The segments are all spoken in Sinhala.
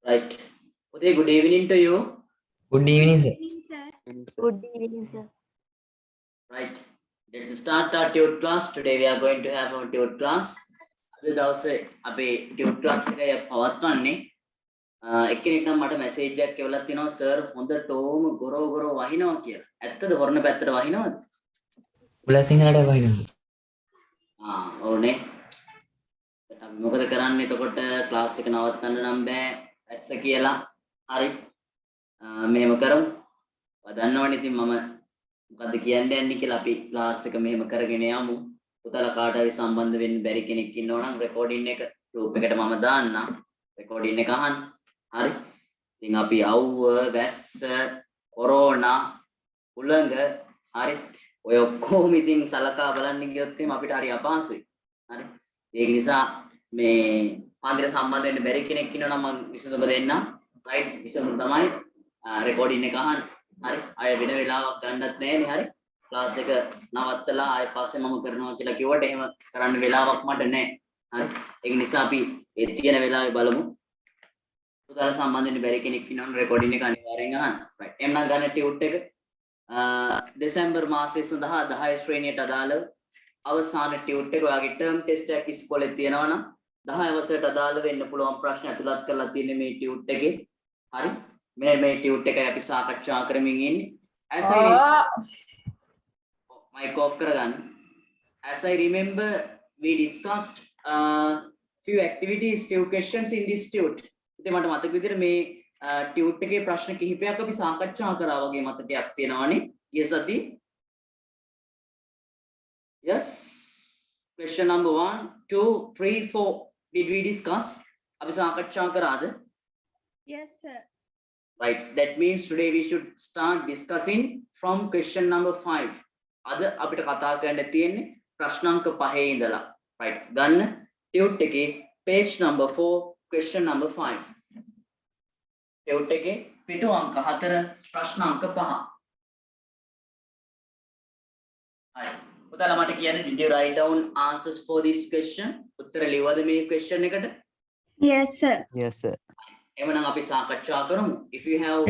Right. Okay, good evening to you. Good evening, sir. Good evening, sir. Right. Let's start our tutor class. Today we are going to have our tutor class. අද දවසේ අපේ tutor class එකේ පවත්වන්නේ එක්කෙනෙක් නම් මට මැසේජ් එකක් එවලා තිනවා සර් හොඳටම ගොරෝ වහිනවා කියලා. ඇත්තද හොරණ පැත්තට වහිනවද? උලා සිංහලට වහිනවා. ඕනේ. අපි මොකද කරන්නේ එතකොට ක්ලාස් එක නවත්තන්න නම් බෑ. ඇස්ස කියලා. හරි. මෙහෙම කරමු. ඔයා දන්නවනේ ඉතින් මම මොකද්ද කියන්න යන්නේ කියලා අපි ක්ලාස් එක මෙහෙම කරගෙන යමු. පුතලා කාට හරි සම්බන්ධ වෙන්න බැරි කෙනෙක් ඉන්නවා නම් රෙකෝඩින් එක ගෲප් එකට මම දාන්නම්. රෙකෝඩින් එක අහන්න. හරි. ඉතින් අපි අවුව වැස්ස කොරෝනා උලඟ හරි ඔය ඔක්කොම ඉතින් සලකා බලන්න ගියොත් එimhe අපිට හරි අපහසුයි. හරි. ඒක නිසා මේ පාන්දර සම්බන්ධ වෙන්න බැරි කෙනෙක් ඉන්නවා නම් මම විසඳුම දෙන්නම්. රයිට් විසඳුම තමයි රෙකෝඩින් එක අහන්න. හරි. අය වෙන වෙලාවක් ගන්නත් නැහැනේ. හරි. ක්ලාස් එක නවත්තලා ආයෙ පස්සේ මම කරනවා කියලා කිව්වට එහෙම කරන්න වෙලාවක් මට නැහැ. හරි. ඒක නිසා අපි ඒ තියෙන වෙලාවේ බලමු. පුතාලා සම්බන්ධ වෙන්න බැරි කෙනෙක් ඉන්නවනම් රෙකෝඩින් එක අනිවාර්යෙන් අහන්න. රයිට්. එන්න ගන්න ටියුට් එක දෙසැම්බර් මාසයේ සඳහා 10 ශ්‍රේණියට අදාළව අවසාන ටියුට් එක ඔයාගේ ටර්ම් ටෙස්ට් එකක් ඉස්කෝලේ තියෙනවා නම් 10 වසරට අදාළ වෙන්න පුළුවන් ප්‍රශ්න ඇතුළත් කරලා තියෙන මේ ටියුට් එකේ. හරි. මේ ටියුට් එකයි අපි සාකච්ඡා කරමින් ඉන්නේ. As I mic off කරගන්න. As I remember we discussed few activities, few questions in this tute. ඉතින් මට මතක විදිහට මේ ටියුට් එකේ ප්‍රශ්න කිහිපයක් අපි සාකච්ඡා කරා වගේ මතකයක් තියෙනවානේ. Yes Ati. Yes. Question number 1, 2, 3, 4 did we discuss? අපි සාකච්ඡා කරාද? Yes, sir. Right. That means today we should start discussing from question number 5. අද අපිට කතා කරන්න තියෙන්නේ ප්‍රශ්න අංක 5 ඉඳලා. Right. ගන්න ටියුට් එකේ page number 4 question number 5. Tute එකේ පිටු අංක 4 ප්‍රශ්න අංක 5. හරි. පුතාලා මට කියන්න did you write down answers for this question? උත්තර ලියවද මේ question එකට? Yes, sir. Yes, sir. එමනම් අපි සාකච්ඡා කරමු. If you have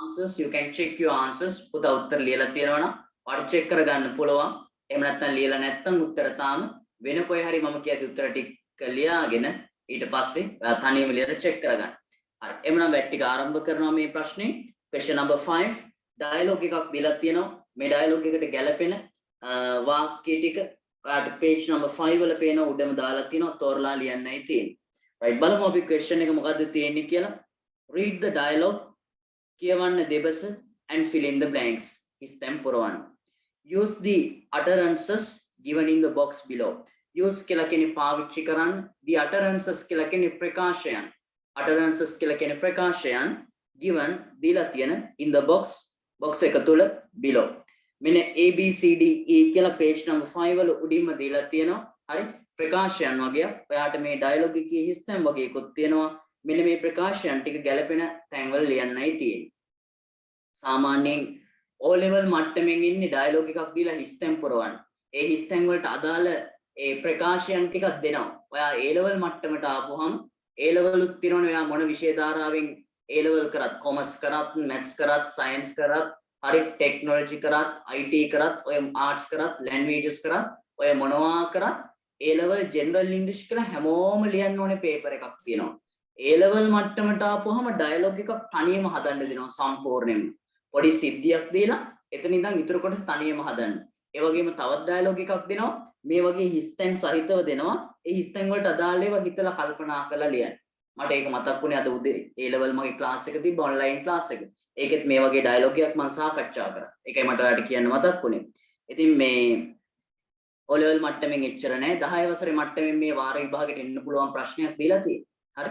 answers you can check your answers. පුතා උත්තර ලියලා තියෙනවා නම් ඔයාලට check කරගන්න පුළුවන්. එහෙම නැත්නම් ලියලා නැත්නම් උත්තර තාම වෙන කොයි හරි මම කියපු උත්තර ටික ලියාගෙන ඊට පස්සේ ඔයා තනියම ලියලා check කරගන්න. හරි. එමනම් වැට් ටික ආරම්භ කරනවා මේ ප්‍රශ්නේ. question number 5 dialogue එකක් දීලා තියෙනවා. මේ dialogue එකට ගැලපෙන වාක්‍ය ටික ඔයාලට page number 5 වල පේන උඩම දාලා තියෙනවා. තෝරලා ලියන්නයි තියෙන්නේ. Right. බලමු අපි question එක මොකද්ද තියෙන්නේ කියලා. Read the dialogue. කියවන්න දෙබස and fill in the blanks. හිස්තැන් පුරවන්න. Use the utterances given in the box below. Use කියලා කියන්නේ පාවිච්චි කරන්න. The utterances කියලා කියන්නේ ප්‍රකාශයන්. Utterances කියලා කියන්නේ ප්‍රකාශයන් given දීලා තියෙන in the box එක තුල below. මෙන්න A B C D E කියලා page number 5 වල උඩින්ම දීලා තියෙනවා. හරි. ප්‍රකාශයන් වගේ ඔයාට මේ ඩයලොග් එකේ හිස්තැන් වගේකුත් තියෙනවා. මෙන්න මේ ප්‍රකාශයන් ටික ගැලපෙන තැන්වල ලියන්නයි තියෙන්නේ. සාමාන්‍යයෙන් O level මට්ටමින් ඉන්නේ ඩයලොග් එකක් දීලා හිස්තැන් පුරවන්න. ඒ හිස්තැන් වලට අදාළ ඒ ප්‍රකාශයන් ටිකක් දෙනවා. ඔයා A level මට්ටමට ආපුවහම A level උත් තියෙනවනේ ඔයා මොන විෂය ධාරාවෙන් A level කරත් කොමර්ස් කරත් මැත්ස් කරත් සයන්ස් කරත් හරි ටෙක්නොලොජි කරත් IT කරත් ඔය ආර්ට්ස් කරත් ලැන්ග්වේජස් කරත් ඔය මොනවා කරත් A level general English කියලා හැමෝම ලියන්න ඕනේ පේපර් එකක් තියෙනවා. A level මට්ටමට ආපුවහම ඩයලොග් එකක් තනියම හදන්න දෙනවා සම්පූර්ණයෙන්ම. පොඩි සිද්ධියක් දීලා එතන ඉඳන් ඉතුරු කොටස තනියම හදන්න. ඒ වගේම තවත් ඩයලොග් එකක් දෙනවා. මේ වගේ හිස්තැන් සහිතව දෙනවා. ඒ හිස්තැන් වලට අදාළ ඒවා හිතලා කල්පනා කරලා ලියන්න. මට ඒක මතක් වුණේ අද උදේ A level මගේ ක්ලාස් එක තිබ්බ ඔන්ලයින් ක්ලාස් එක. ඒකෙත් මේ වගේ ඩයලොග් එකක් මම සාකච්ඡා කරා. ඒකයි මට ඔයාලට කියන්න මතක් වුණේ. ඉතින් මේ O level මට්ටමින් එච්චර නෑ 10 වසරේ මට්ටමින් මේ වාර විභාගෙට එන්න පුළුවන් ප්‍රශ්නයක් දීලා තියෙනවා. හරි.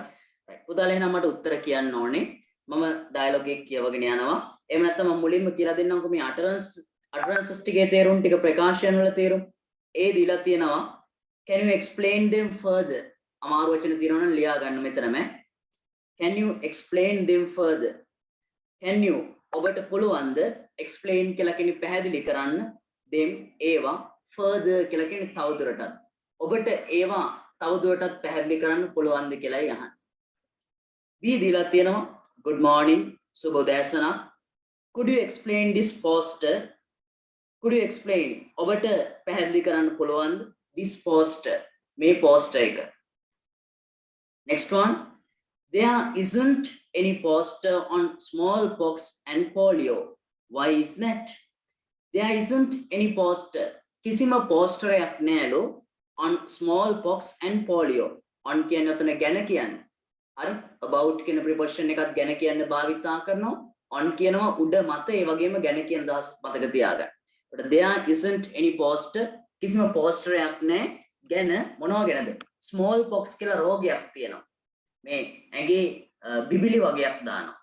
පුතාලා එහෙනම් මට උත්තර කියන්න ඕනේ. මම ඩයලොග් එක කියවගෙන යනවා. එහෙම නැත්නම් මම මුලින්ම කියලා දෙන්නම්කො මේ utterances ටිකේ තේරුම් ටික ප්‍රකාශයන් වල තේරුම්. ඒ දීලා තියෙනවා. Can you explain them further? අමාරු වචන තියෙනවා නම් ලියා ගන්න මෙතනම. Can you explain them further? Can you ඔබට පුළුවන්ද explain කියලා කියන්නේ පැහැදිලි කරන්න them ඒවා further කියලා කියන්නේ තවදුරටත්. ඔබට ඒවා තවදුරටත් පැහැදිලි කරන්න පුළුවන්ද කියලායි අහන්නේ. B දීලා තියෙනවා good morning සුබ උදෑසන. Could you explain this poster? Could you explain ඔබට පැහැදිලි කරන්න පුළුවන්ද this poster මේ poster එක. Next one, there isn't any poster on smallpox and polio. Why is that? There isn't any poster. කිසිම poster එකක් නෑලු on smallpox and polio. On කියන්නේ ඔතන ගැන කියන්නේ. හරි? About කියන preposition එකත් ගැන කියන්න භාවිතා කරනවා. On කියනවා උඩ මත ඒ වගේම ගැන කියන දහස් මතක තියාගන්න. But there isn't any poster. කිසිම poster එකක් නෑ ගැන මොනවා ගැනද? Smallpox කියලා රෝගයක් තියෙනවා. මේ ඇඟේ බිබිලි වගේක් දානවා.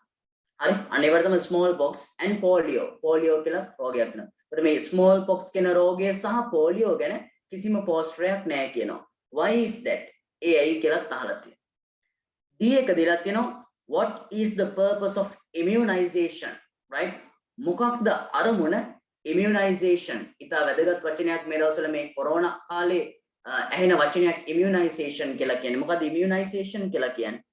හරි? අනේවට තමයි smallpox and polio. polio කියලා රෝගයක් තියෙනවා. ඒත් මේ smallpox කියන රෝගය සහ polio ගැන කිසිම poster එකක් නෑ කියනවා. Why is that? ඒ ඇයි කියලා අහලා තියෙනවා. D එක දීලා තියෙනවා what is the purpose of immunization? Right? මොකක්ද අරමුණ immunization? ඉතා වැදගත් වචනයක් මේ දවස්වල මේ කොරෝනා කාලේ ඇහෙන වචනයක් immunization කියලා කියන්නේ. මොකද immunization කියලා කියන්නේ?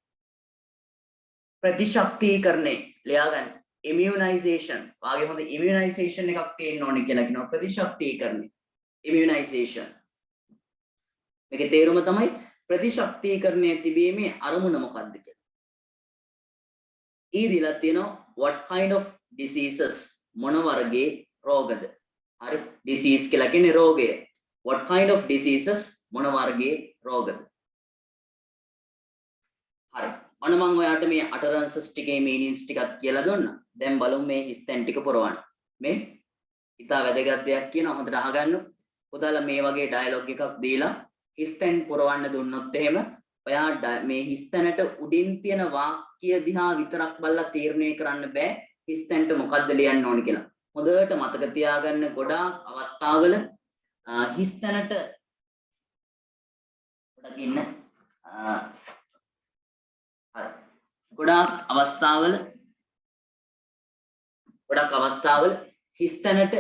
ප්‍රතිශක්තිකරණය. ලියා ගන්න. immunization. වාගේ හොඳ immunization එකක් තියෙන්න ඕනේ කියලා කියනවා. ප්‍රතිශක්තිකරණය. immunization. මේකේ තේරුම තමයි ප්‍රතිශක්තිකරණය තිබීමේ අරමුණ මොකක්ද කියලා. ඊ දීලා තියෙනවා what kind of diseases මොන වර්ගයේ රෝගද? හරි? disease කියලා කියන්නේ රෝගය. What kind of diseases මොන වර්ගයේ රෝගද? හරි. ඔන්න මම ඔයාලට මේ utterances ටිකේ meanings ටිකක් කියලා දුන්නා. දැන් බලමු මේ හිස්තැන් ටික පුරවන්න. මේ ඉතා වැදගත් දෙයක් කියනවා හොඳට අහගන්න. පුතාලා මේ වගේ dialogue එකක් දීලා හිස්තැන් පුරවන්න දුන්නොත් එහෙම ඔයා මේ හිස්තැනට උඩින් තියෙන වාක්‍ය දිහා විතරක් බලලා තීරණය කරන්න බෑ හිස්තැනට මොකද්ද ලියන්න ඕන කියලා. හොඳට මතක තියාගන්න ගොඩාක් අවස්ථාවල හිස්තැනට ගොඩක් ඉන්න හරි ගොඩාක් අවස්ථාවල හිස්තැනට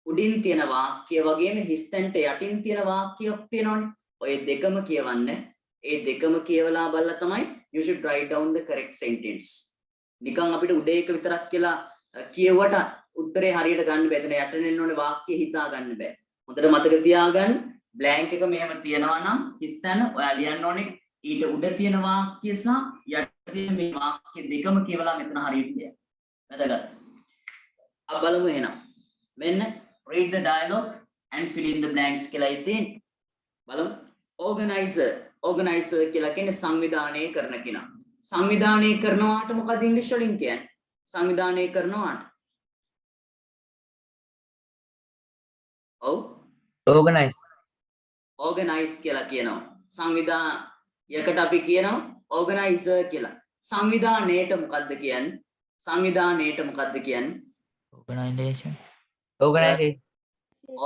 උඩින් තියෙන වාක්‍ය වගේම හිස්තැනට යටින් තියෙන වාක්‍යයක් තියෙනවනේ. ඔය දෙකම කියවන්න. ඒ දෙකම කියවලා බලලා තමයි you should write down the correct sentence. නිකන් අපිට උඩ එක විතරක් කියලා කියුවට උත්තරේ හරියට ගන්න බෑ. එතන යටින් එන්න ඕනේ වාක්‍ය හිතා ගන්න බෑ. හොඳට මතක තියාගන්න blank එක මෙහෙම තියනවා නම් හිස්තැන ඔයා ලියන්න ඕනේ ඊට උඩ තියෙන වාක්‍ය සහ යට තියෙන මේ වාක්‍ය දෙකම කියවලා මෙතන හරියට ලියන්න. වැදගත්. අපි බලමු එහෙනම්. මෙන්න read the dialogue and fill in the blanks කියලා ඉතින් බලමු. organizer කියලා කියන්නේ සංවිධානය කරන කෙනා. සංවිධානය කරනවාට මොකක්ද ඉංග්‍රීසි වලින් කියන්නේ? සංවිධානය කරනවාට. ඔව්. organize කියලා කියනවා. සංවිධායකට අපි කියනවා organizer කියලා. සංවිධානයේට මොකක්ද කියන්නේ? සංවිධානයේට මොකක්ද කියන්නේ?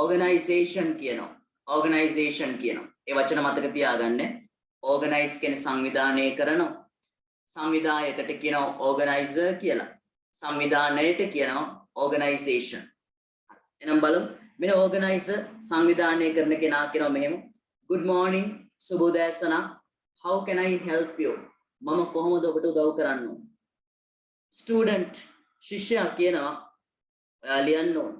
organization කියනවා. organization කියනවා. ඒ වචන මතක තියාගන්න. organize කියන්නේ සංවිධානය කරනවා. සංවිධායකට කියනවා organizer කියලා. සංවිධානයට කියනවා organization. එහෙනම් බලමු. මෙන්න organizer සංවිධානය කරන කෙනා කියනවා මෙහෙම. good morning සුබ උදෑසන. how can I help you? මම කොහොමද ඔබට උදව් කරන්න ඕන? student ශිෂ්‍යයා කියනවා ඔයා ලියන්න ඕන.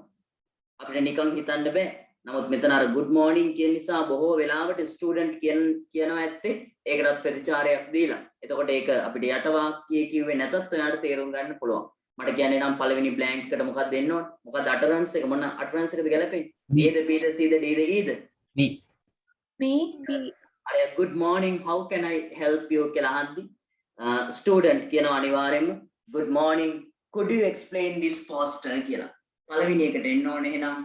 අපිට නිකන් හිතන්න බෑ. නමුත් මෙතන අර good morning කියන නිසා බොහෝ වෙලාවට student කියනවා ඇත්තේ ඒකටත් ප්‍රතිචාරයක් දීලා. එතකොට ඒක අපිට යට වාක්‍යය කිව්වේ නැතත් ඔයාලට තේරුම් ගන්න පුළුවන්. මට කියන්නේ නම් පළවෙනි blank එකට මොකක්ද දෙන්න ඕන? මොකක්ද utterance එක? මොන utterance එකද ගැලපෙන්නේ? A the B the C the D the E the? B. අර good morning how can I help you කියලා අහද්දි student කියනවා අනිවාර්යයෙන්ම good morning could you explain this poster කියලා. පළවෙනි එකට එන්න ඕනේ එහෙනම්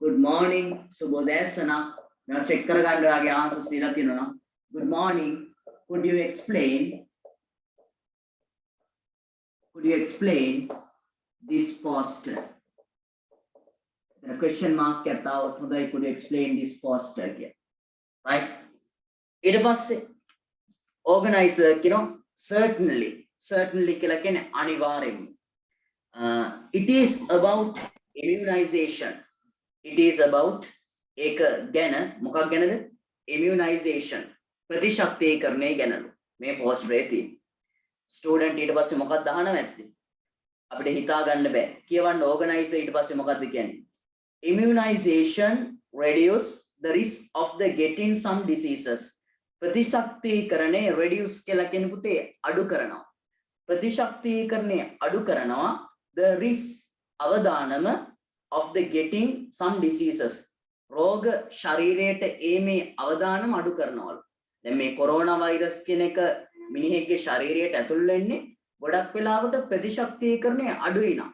good morning සුබ උදෑසන. මම චෙක් කරගන්න ඔයාගේ answers දීලා තියෙනවා. good morning could you explain this poster? The question mark එකක් තාවත් හොඳයි could you explain this poster කියලා. right? ඊට පස්සේ organizer කියනවා certainly කියලා කියන්නේ අනිවාර්යයෙන්ම. It is about immunization. It is about ඒක ගැන මොකක් ගැනද? immunization. ප්‍රතිශක්තිකරණය ගැනලු. මේ poster එකේ තියෙන. ස්ටුඩන්ට් ඊට පස්සේ මොකක්ද අහනවා ඇත්තේ? අපිට හිතා ගන්න බෑ. කියවන්න ඕගනයිසර් ඊට පස්සේ මොකක්ද කියන්නේ? Immunization reduce the risk of the getting some diseases. ප්‍රතිශක්තිකරණය reduce කියලා කියන පුතේ අඩු කරනවා. ප්‍රතිශක්තිකරණය අඩු කරනවා the risk අවදානම of the getting some diseases. රෝග ශරීරයට ඒමේ අවදානම අඩු කරනවලු. දැන් මේ කොරෝනා වෛරස් කියන එක මිනිහෙක්ගේ ශරීරයට ඇතුල් වෙන්නේ ගොඩක් වෙලාවට ප්‍රතිශක්තිකරණය අඩුයි නම්.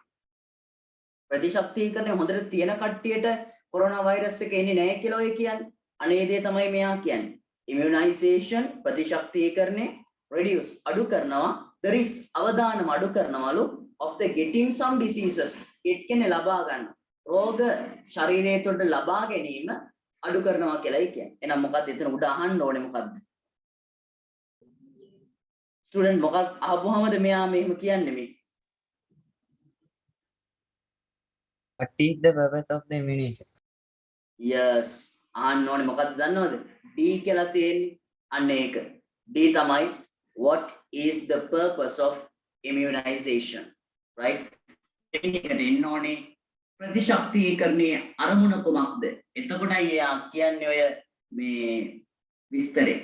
ප්‍රතිශක්තිකරණය හොඳට තියෙන කට්ටියට කොරෝනා වෛරස් එක එන්නේ නැහැ කියලා ඔය කියන්නේ. අනේ දේ තමයි මෙයා කියන්නේ. immunization ප්‍රතිශක්තිකරණය reduce අඩු කරනවා the risk අවදානම අඩු කරනවලු of the getting some diseases. it කියන්නේ ලබා ගන්න. රෝග ශරීරය තුළ ලබා ගැනීම අඩු කරනවා කියලායි කියන්නේ. එහෙනම් මොකක්ද එතන උඩ අහන්න ඕනේ මොකක්ද? ස්ටුඩන්ට් මොකක් අහපුවාමද මෙයා මෙහෙම කියන්නේ මේ? What is the purpose of the immunization? yes අහන්න ඕනේ මොකක්ද දන්නවද? D කියලා තියෙන්නේ. අන්න ඒක. D තමයි what is the purpose of immunization, right? එකට එන්න ඕනේ ප්‍රතිශක්තිකරණයේ අරමුණ කොමක්ද? එතකොටයි එයා කියන්නේ ඔය මේ විස්තරේ.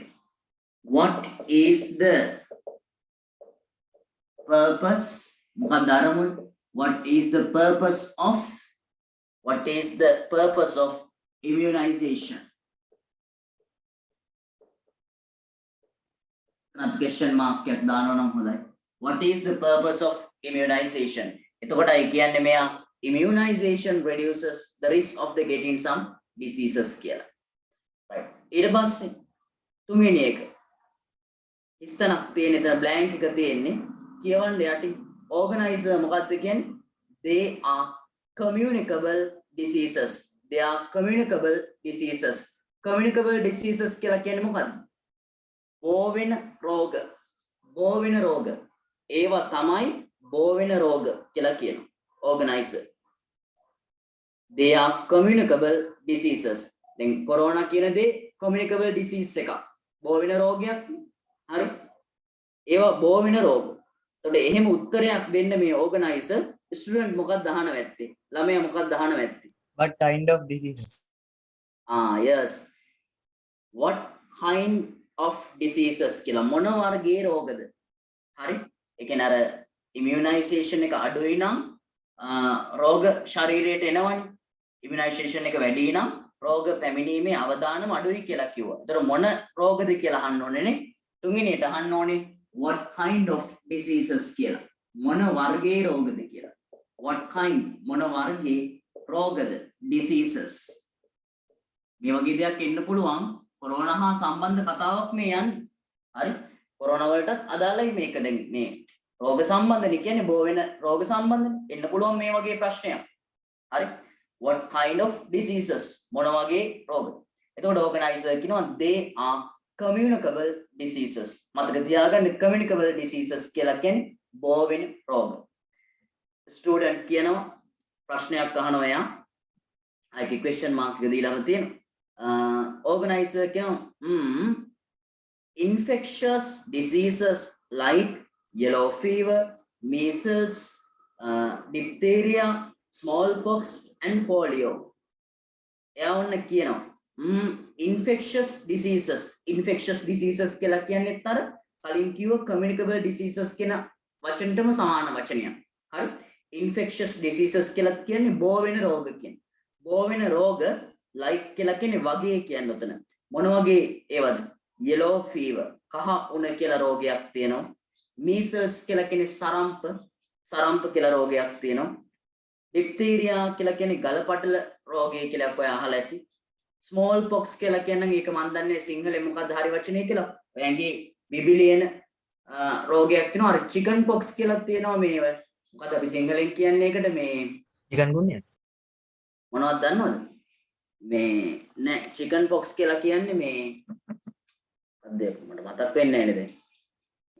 what is the purpose? මොකක්ද අරමුණ? what is the purpose of immunization? question mark එකක් දානවා නම් හොඳයි. what is the purpose of immunization? එතකොටයි කියන්නේ මෙයා immunization reduces the risk of the getting some diseases කියලා. right. ඊට පස්සේ තුන්වෙනි එක. ඉස්තනක් තියෙන එතන blank එක තියෙන්නේ. කියවන්න යටි organizer මොකක්ද කියන්නේ? they are communicable diseases. they are communicable diseases. communicable diseases කියලා කියන්නේ මොකක්ද? බෝවෙන රෝග. බෝවෙන රෝග. ඒවා තමයි බෝවෙන රෝග කියලා කියනවා. organizer. they are communicable diseases. දැන් කොරෝනා කියන දේ communicable disease එකක්. බෝවෙන රෝගයක්. හරි. ඒවා බෝවෙන රෝග. එතකොට එහෙම උත්තරයක් දෙන්න මේ organizer ස්ටුඩන්ට් මොකක්ද අහන්න වැත්තේ? ළමයා මොකක්ද අහන්න වැත්තේ? What kind of diseases? yes. what kind of diseases කියලා මොන වර්ගයේ රෝගද? හරි. ඒ කියන්නේ අර immunization එක අඩුයි නම් රෝග ශරීරයට එනවනේ. immunization එක වැඩි නම් රෝග පැමිණීමේ අවදානම අඩුයි කියලා කිව්වා. ඒතර මොන රෝගද කියලා අහන්න ඕනේනේ. තුන්වෙනියට අහන්න ඕනේ what kind of diseases කියලා. මොන වර්ගයේ රෝගද කියලා. what kind මොන වර්ගයේ රෝගද? diseases. මේ වගේ දෙයක් එන්න පුළුවන්. කොරෝනා හා සම්බන්ධ කතාවක් මේ යන්නේ. හරි. කොරෝනා වලටත් අදාළයි මේක. දැන් මේ රෝග සම්බන්ධනේ කියන්නේ බෝ වෙන රෝග සම්බන්ධනේ. එන්න පුළුවන් මේ වගේ ප්‍රශ්නයක්. හරි. what kind of diseases මොන වගේ රෝග? එතකොට organizer කියනවා they are communicable diseases. මතක තියාගන්න communicable diseases කියලා කියන්නේ බෝ වෙන රෝග. ස්ටුඩන්ට් කියනවා ප්‍රශ්නයක් අහනවා එයා. ආයේ question mark එක දීලාම තියෙනවා. organizer කියනවා infectious diseases like yellow fever, measles, diphtheria, smallpox and polio. එයා ඔන්න කියනවා infectious diseases කියලා කියන්නේත් අර කලින් කිව්ව communicable diseases කියන වචනටම සමාන වචනයක්. හරි. infectious diseases කියලා කියන්නේ බෝ වෙන රෝග කියන්නේ. බෝ වෙන රෝග like කියලා කියන්නේ වගේ කියන්නේ උතන. මොන වගේ ඒවද? yellow fever කහ උණ කියලා රෝගයක් තියෙනවා. measles කියලා කියන්නේ සරම්ප කියලා රෝගයක් තියෙනවා. diphtheria කියලා කියන්නේ ගලපටල රෝගය කියලා ඔය අහලා ඇති. smallpox කියලා කියන්නේ ඒක මන් දන්නේ සිංහලෙන් මොකක්ද හරි වචනේ කියලා. ඔය ඇඟේ බිබිලියන රෝගයක් තියෙනවා. අර chicken pox කියලා තියෙනවා මේ මොකද අපි සිංහලෙන් කියන්නේ ඒකට මේ chicken gunya. මොනවද දන්නවද? මේ නෑ chicken pox කියලා කියන්නේ මේ අද්දේ මට මතක් වෙන්නේ නැහැ නේද?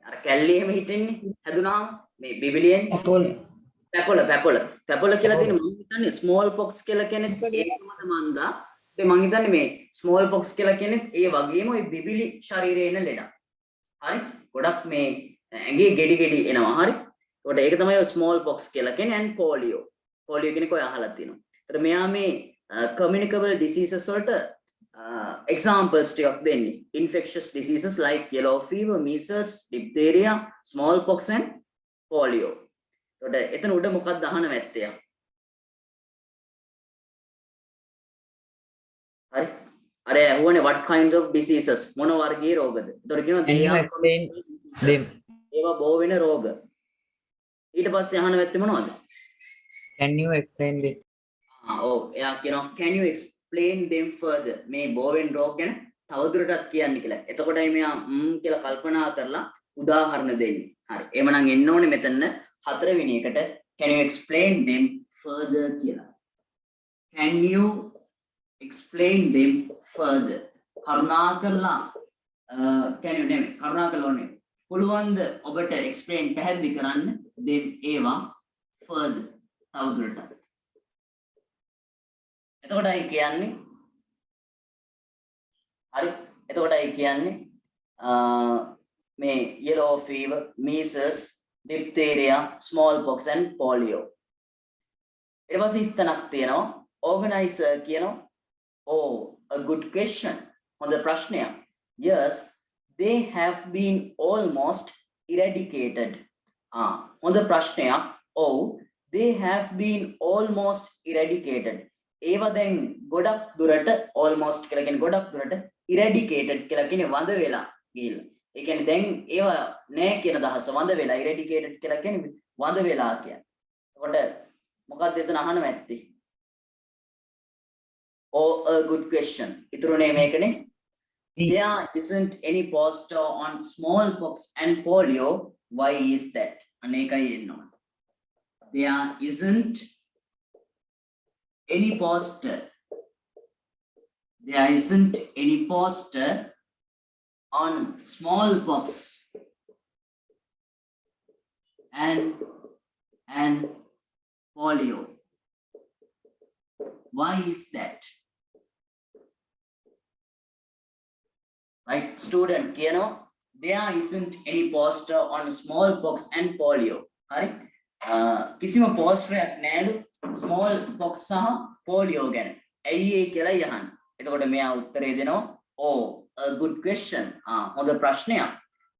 අර කැල්ලේ එහෙම හිටින්නේ හැදුනාම මේ බිබිලියන් පැපොල කියලා තියෙන මම හිතන්නේ small pox කියලා කියන්නේ ඒකම මන්දා. ඒ මම හිතන්නේ මේ small pox කියලා කියන්නේ ඒ වගේම ওই බිබිලි ශරීරයේ එන ලෙඩක්. හරි? ගොඩක් මේ ඇඟේ ගෙඩි එනවා. හරි. ඒකට ඒක තමයි ස්මෝල් පොක්ස් කියලා කියන්නේ and polio. polio කියන්නේ කොයි අහලා තියෙනවා. ඒතර මෙයා මේ communicable diseases වලට examples ටිකක් දෙන්නේ. Infectious diseases like yellow fever, measles, diphtheria, smallpox and polio. ඒකට එතන උඩ මොකක්ද අහන වැත්තේ? හරි. අර ඇහුවනේ what kinds of diseases මොන වර්ගයේ රෝගද? ඒතර කියනවා Can they you are explain diseases. them? ඒවා බෝ වෙන රෝග. ඊට පස්සේ අහන වැත්තේ මොනවද? Can you explain them? ඔව් එයා කියනවා can you explain them further මේ බෝ වෙන රෝග ගැන තවදුරටත් කියන්න කියලා. එතකොටයි මෙයා කියලා කල්පනා කරලා උදාහරණ දෙන්නේ. හරි. එහෙමනම් එන්න ඕනේ මෙතන හතරවෙනි එකට can you explain them further කියලා. Can you explain them further? කරුණාකරලා can you නෙමෙයි කරුණාකරලා නෙමෙයි. පුළුවන්ද ඔබට explain පැහැදිලි කරන්න them ඒවා further තවදුරටත්. එතකොටයි කියන්නේ හරි එතකොටයි කියන්නේ මේ yellow fever, measles, diphtheria, smallpox and polio. ඊට පස්සේ ඉස්තනක් තියෙනවා organizer කියනවා oh a good question හොඳ ප්‍රශ්නයක්. Yes they have been almost eradicated. හොඳ ප්‍රශ්නයක්. Oh they have been almost eradicated. ඒවා දැන් ගොඩක් දුරට almost කියලා කියන්නේ ගොඩක් දුරට eradicated කියලා කියන්නේ වඳ වෙලා ගිහිල්ලා. ඒ කියන්නේ දැන් ඒවා නැහැ කියන දහස වඳ වෙලා eradicated කියලා කියන්නේ වඳ වෙලා කියන්නේ. එතකොට මොකක්ද එතන අහන්න ඇත්තේ? Oh a good question. ඉතුරුනේ මේකනේ. There isn't any poster on smallpox and polio. Why is that? අනේකයි එනවා. There isn't any poster. There isn't any poster on smallpox and polio. Why is that? Right, student කියනවා there isn't any poster on smallpox and polio. හරි කිසිම poster එකක් නෑලු smallpox සහ polio ගැන. ඇයි ඒ කියලා යහන්න. එතකොට මෙයා උත්තරේ දෙනවා oh a good question. හොඳ ප්‍රශ්නයක්.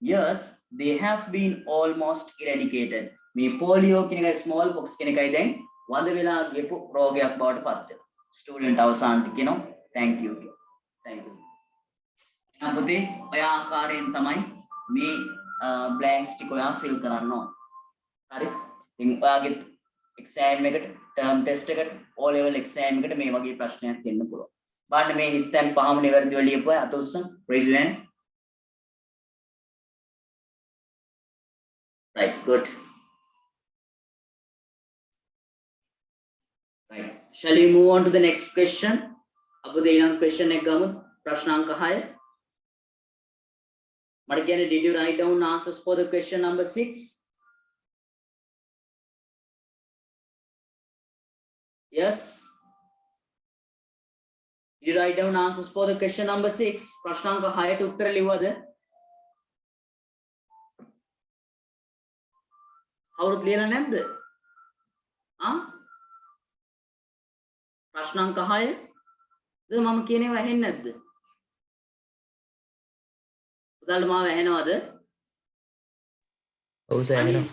Yes they have been almost eradicated. මේ polio කියන එකයි smallpox කියන එකයි දැන් වඳ වෙලා ගියපු රෝගයක් බවට පත් වෙනවා. ස්ටුඩන්ට් අවසානට කියනවා thank you. Thank you. එහෙනම් පුතේ ඔය ආකාරයෙන් තමයි මේ බ්ලැන්ක්ස් ටික ඔයා ෆිල් කරන්න ඕන. හරි. ඉතින් ඔයාගේ එක්සෑම් එකට ටර්ම් ටෙස්ට් එකට O level එක්සෑම් එකට මේ වගේ ප්‍රශ්නයක් එන්න පුළුවන්. බලන්න මේ හිස්තැන් පහම නිවැරදිව ලියපුවා අත උස්සන් raise your hand. Right, good. Right. Shall we move on to the next question? අපු දෙයිනම් question එක ගමු. ප්‍රශ්නාංක 6. මට කියන්නේ did you write down answers for the question number 6? Yes. Did you write down answers for the question number 6? ප්‍රශ්නාංක 6ට උත්තර ලිව්වද? කවුරුත් ලියලා නැද්ද? ප්‍රශ්නාංක 6 ද මම කියනේවා ඇහෙන්නේ නැද්ද? උදාලට මාව ඇහෙනවද? ඔව් සර් ඇහෙනවා.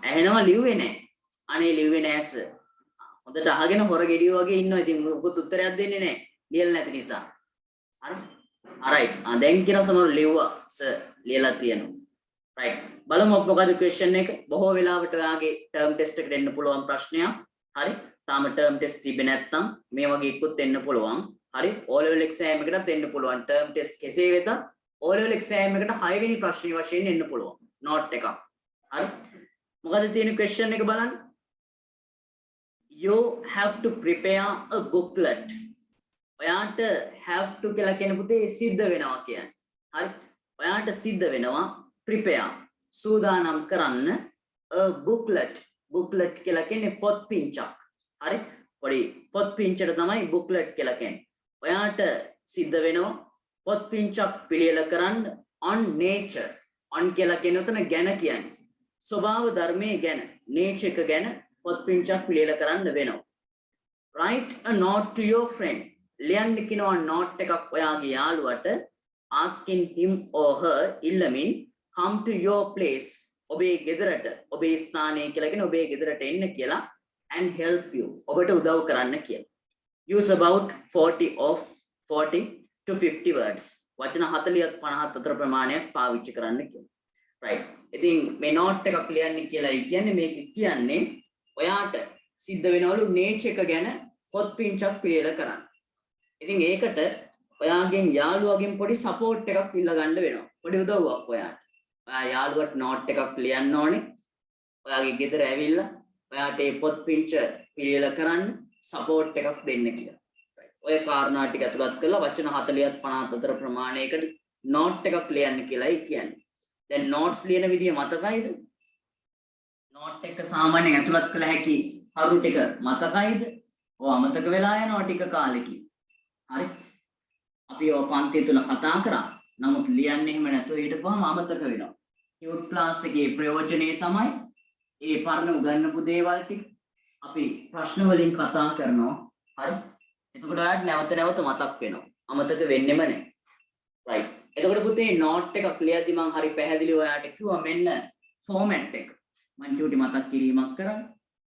ඇහෙනවා ලිව්වේ නැහැ. අනේ ලිව්වේ නැහැ සර්. හොඳට අහගෙන හොර ගෙඩියෝ වගේ ඉන්නවා. ඉතින් මොකද උත්තරයක් දෙන්නේ නැහැ. ලියලා නැති නිසා. හරි. alright. දැන් කියන සමහර ලිව්වා සර් ලියලා තියෙනවා. right. බලමු මොකද question එක. බොහෝ වෙලාවට ඔයාගේ term test එකට එන්න පුළුවන් ප්‍රශ්නයක්. හරි. තාම term test තිබෙන්නේ නැත්නම් මේ වගේ එකකුත් එන්න පුළුවන්. හරි. O level exam එකටත් එන්න පුළුවන්. term test කෙසේ වෙතත් O level exam එකට 6 වෙනි ප්‍රශ්නේ වශයෙන් එන්න පුළුවන්. note එකක්. හරි. මොකද තියෙන question එක බලන්න. You have to prepare a booklet. ඔයාට have to කියලා කියන පුතේ සිද්ධ වෙනවා කියන්නේ. හරි. ඔයාට සිද්ධ වෙනවා prepare සූදානම් කරන්න a booklet. booklet කියලා කියන්නේ පොත් පිංචක්. හරි. පොඩි පොත් පිංචට තමයි booklet කියලා කියන්නේ. ඔයාට සිද්ධ වෙනවා පොත් පිංචක් පිළියෙල කරන්න on nature. on කියලා කියන උතන ගැන කියන්නේ. ස්වභාව ධර්මයේ ගැන, nature එක ගැන පොත් පින්චක් පිළියෙල කරන්න වෙනවා. Write a note to your friend. ලියන්න කියනවා note එකක් ඔයාගේ යාළුවට asking him or her ඉල්ලමින් come to your place. ඔබේ ගෙදරට, ඔබේ ස්ථානයේ කියලා කියන ඔබේ ගෙදරට එන්න කියලා and help you. ඔබට උදව් කරන්න කියලා. Use about 40 to 50 words. වචන 40 50 අතර ප්‍රමාණයක් පාවිච්චි කරන්න කියලා. right. ඉතින් මේ note එකක් ලියන්න කියලා කියන්නේ මේක කියන්නේ ඔයාට සිද්ධ වෙනවලු nature එක ගැන පොත් පින්චක් පිළියෙල කරන්න. ඉතින් ඒකට ඔයාගෙන් යාළුවගෙන් පොඩි support එකක් ඉල්ල ගන්න වෙනවා. පොඩි උදව්වක් ඔයාට. ඔයා යාළුවට note එකක් ලියන්න ඕනේ. ඔයාගේ ගෙදර ඇවිල්ලා ඔයාට මේ පොත් පින්ච පිළියෙල කරන්න support එකක් දෙන්න කියලා. ඔය කාරණා ටික ඇතුළත් කරලා වචන 40 50 අතර ප්‍රමාණයකට note එකක් ලියන්න කියලායි කියන්නේ. දැන් notes ලියන විදිය මතකයිද? note එක සාමාන්‍යයෙන් ඇතුළත් කළ හැකි කරුණු ටික මතකයිද? ඔය අමතක වෙලා යනවා ටික කාලෙකින්. හරි. අපි ඔය පන්තිය තුල කතා කරා. නමුත් ලියන්නේ එහෙම නැතුව හිටපුවම අමතක වෙනවා. ටියුට් ක්ලාස් එකේ ප්‍රයෝජනේ තමයි ඒ පරණ උගන්වපු දේවල් ටික අපි ප්‍රශ්න වලින් කතා කරනවා. හරි. එතකොට ඔයාලට නැවත නැවත මතක් වෙනවා. අමතක වෙන්නෙම නැහැ. right. එතකොට පුතේ note එකක් ලියද්දි මම හරි පැහැදිලිව ඔයාලට කිව්වා මෙන්න format එක. මම චූටි මතක් කිරීමක් කරා.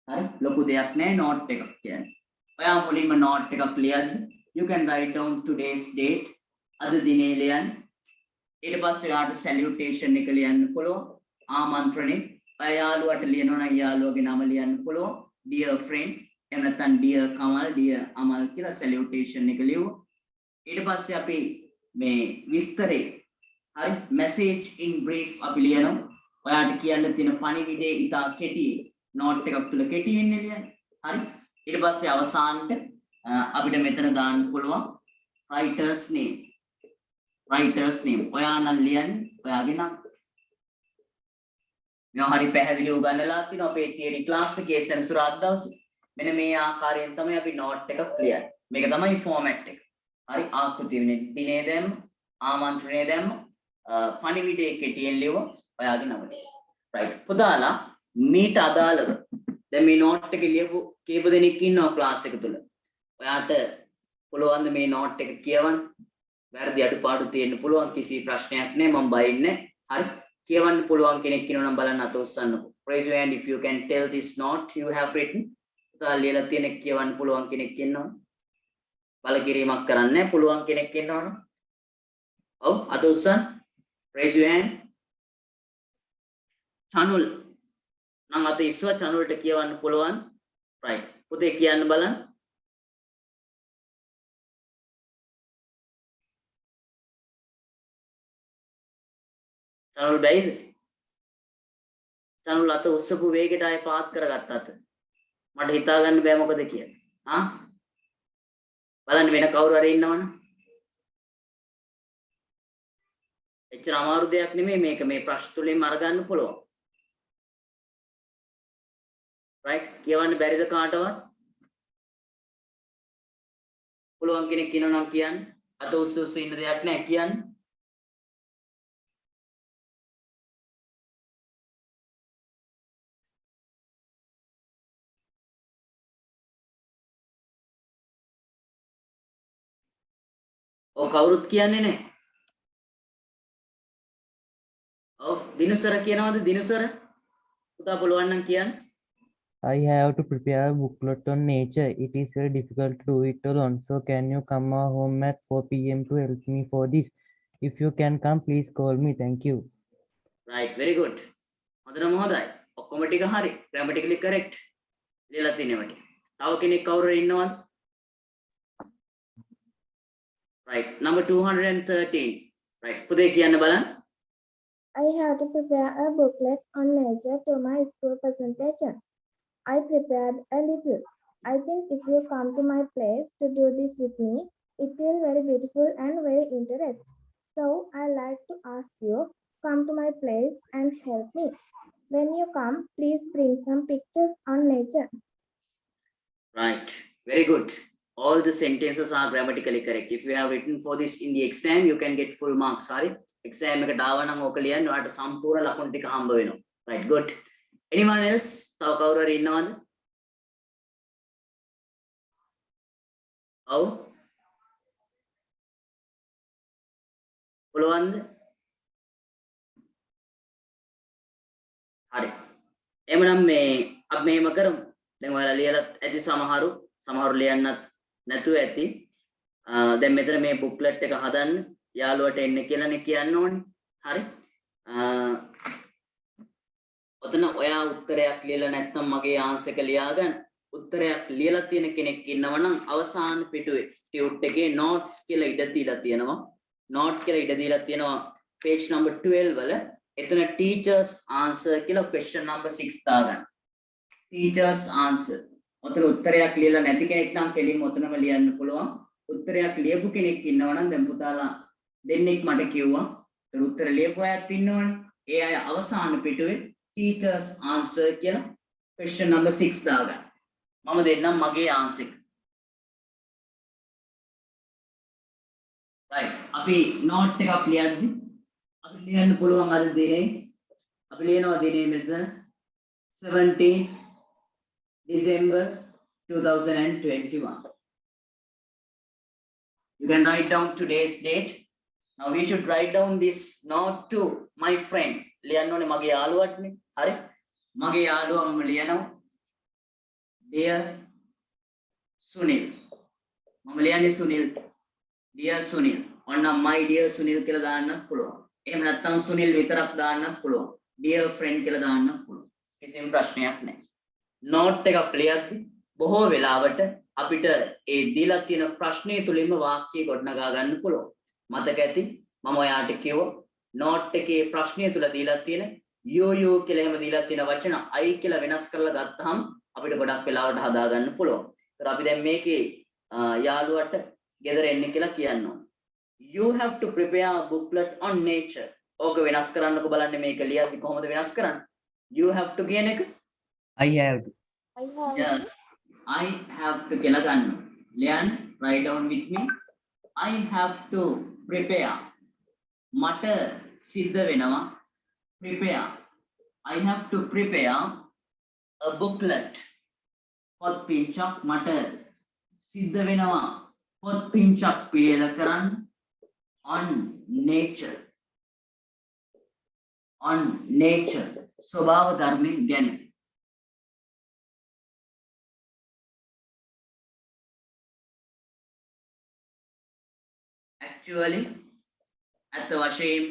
හරි. ලොකු දෙයක් නැහැ note එකක් කියන්නේ. ඔයා මුලින්ම note එකක් ලියද්දි you can write down today's date. අද දිනේ ලියන්න. ඊට පස්සේ ඔයාලට salutation එක ලියන්න පුළුවන්. ආමන්ත්‍රණේ. ඔයා යාළුවට ලියනවා නම් යාළුවගේ නම ලියන්න පුළුවන්. dear friend. එහෙම නැත්නම් dear Kamal, dear Amal කියලා salutation එක ලියුවා. ඊට පස්සේ අපි මේ විස්තරේ හරි message in brief අපි ලියනවා. ඔයාලට කියන්න තියෙන පණිවිඩේ ඉතා කෙටි note එකක් තුල කෙටියෙන් ලියන්න. හරි. ඊට පස්සේ අවසානට අපිට මෙතන දාන්න පුළුවන් writer's name. writer's name. ඔයා නම් ලියන්නේ ඔයාගේ නම. මම හරි පැහැදිලිව උගන්වලා තිනවා අපේ theory class එකේ සෙනසුරාදා දවසේ. මෙන්න මේ ආකාරයෙන් තමයි අපි note එකක් ලියන්නේ. මේක තමයි format එක. හරි ආකෘතිය වෙන්නේ දිනේ දැම්ම, ආමන්ත්‍රණය දැම්ම, පණිවිඩය කෙටියෙන් ලියුවා ඔයාගේ නමට. right. පුතාලා මීට අදාළව දැන් මේ note එක ලියපු කීප දෙනෙක් ඉන්නවා class එක තුල. ඔයාට පුළුවන් ද මේ note එක කියවන්න? වැරදි අඩුපාඩු තියෙන්න පුළුවන් කිසි ප්‍රශ්නයක් නැහැ මම බයින්නේ. හරි. කියවන්න පුළුවන් කෙනෙක් ඉන්නවා නම් බලන්න අත උස්සන්නකෝ. Raise your hand if you can tell this note you have written. පුතා ලියලා තියෙන කියවන්න පුළුවන් කෙනෙක් ඉන්නවනේ. බලකිරීමක් කරන්න පුළුවන් කෙනෙක් ඉන්නවනේ. ඔව් අත උස්සන්න. Raise your hand. channel නම් අත ඉස්සුව channel වලට කියවන්න පුළුවන්. right. පුතේ කියන්න බලන්න. channel බැයිද? channel අත උස්සපු වේගයට ආයෙ පාත් කරගත්ත අත. මට හිතා ගන්න බෑ මොකද කියලා. බලන්න වෙන කවුරු හරි ඉන්නවනම්. එච්චර අමාරු දෙයක් නෙමෙයි මේක මේ ප්‍රශ්න තුලින්ම අරගන්න පුළුවන්. right. කියවන්න බැරිද කාටවත්? පුළුවන් කෙනෙක් ඉන්නවනම් කියන්න. අත උස්ස ඉන්න දෙයක් නෑ කියන්න. ඔව් කවුරුත් කියන්නේ නැහැ. ඔව් දිනසර කියනවාද දිනසර? පුතා පුළුවන් නම් කියන්න. I have to prepare a booklet on nature. It is very difficult to do it alone. So can you come home at 4 p.m. to help me for this? If you can come, please call me. Thank you. right. very good. හොඳට මොහොතයි. ඔක්කොම ටික හරි. grammatically correct. ලියලා තියෙනවා ටික. තව කෙනෙක් කවුරු හරි ඉන්නවද? right. number 213. right. පුතේ කියන්න බලන්න. I have to prepare a booklet on nature to my school presentation. I prepared a little. I think if you come to my place to do this with me, it will be very beautiful and very interesting. So I like to ask you, come to my place and help me. When you come, please bring some pictures on nature. right. very good. all the sentences are grammatically correct. If you have written for this in the exam, you can get full marks. Sorry. exam එකට ආව නම් ඕක ලියන්න ඔයාලට සම්පූර්ණ ලකුණු ටික හම්බ වෙනවා. Right, good. Anyone else? තව කවුරු හරි ඉන්නවද? ඔව්. පුළුවන්ද? හරි. එහෙනම් මේ අපි මෙහෙම කරමු. දැන් ඔයාලා ලියලත් ඇති සමහරු ලියන්නත් නැතුව ඇති. දැන් මෙතන මේ බුක්ලට් එක හදන්න යාළුවට එන්න කියලානේ කියන්න ඕනේ. හරි. ඔතන ඔයා උත්තරයක් ලියලා නැත්නම් මගේ ආන්සර් එක ලියාගන්න. උත්තරයක් ලියලා තියෙන කෙනෙක් ඉන්නවනම් අවසාන පිටුවේ ටියුට් එකේ notes කියලා ඉඩ දීලා තියෙනවා. note කියලා ඉඩ දීලා තියෙනවා page number 12 වල. එතන teachers answer කියලා question number 6 දාගන්න. teachers answer. ඔතන උත්තරයක් ලියලා නැති කෙනෙක් නම් කෙලින්ම ඔතනම ලියන්න පුළුවන්. උත්තරයක් ලියපු කෙනෙක් ඉන්නවනම් දැන් පුතාලා දෙන්නෙක් මට කිව්වා. ඒතර උත්තර ලියපු අයත් ඉන්නවනේ. ඒ අය අවසාන පිටුවේ teachers answer කියලා question number 6 දාගන්න. මම දෙන්නම් මගේ answer එක. right. අපි note එකක් ලියද්දි අපි ලියන්න පුළුවන් අර දිනේ අපි ලියනවා දිනේ මෙතන 17 December 2021. You can write down today's date. Now we should write down this note to my friend. ලියන්න ඕනේ මගේ යාළුවටනේ. හරි? මගේ යාළුවා මම ලියනවා. Dear Sunil. මම ලියන්නේ Sunil. Dear Sunil. ඔන්න my dear Sunil කියලා දාන්නත් පුළුවන්. එහෙම නැත්නම් Sunil විතරක් දාන්නත් පුළුවන්. Dear friend කියලා දාන්නත් පුළුවන්. කිසිම ප්‍රශ්නයක් නැහැ. note එකක් ලියද්දි බොහෝ වෙලාවට අපිට ඒ දීලා තියෙන ප්‍රශ්නේ තුලින්ම වාක්‍ය ගොඩනගා ගන්න පුළුවන්. මතක ඇති මම ඔයාලට කිව්වා note එකේ ප්‍රශ්නය තුල දීලා තියෙන you කියලා එහෙම දීලා තියෙන වචන I කියලා වෙනස් කරලා ගත්තාම අපිට ගොඩක් වෙලාවට හදා ගන්න පුළුවන්. ඒතර අපි දැන් මේකේ යාළුවට ගෙදර එන්න කියලා කියනවා. You have to prepare a booklet on nature. ඕක වෙනස් කරන්නකො බලන්න මේක ලියද්දි කොහොමද වෙනස් කරන්නේ? You have to කියන එක I have to. yes. I have to කියලා ගන්න. ලියන්න write down with me. I have to prepare. මට සිද්ධ වෙනවා prepare. I have to prepare a booklet. පොත් පිටක් මට සිද්ධ වෙනවා පොත් පිටක් පිළියෙල කරන්න on nature. On nature. ස්වභාව ධර්මයෙන් ගැන. Actually, at the වශයෙන්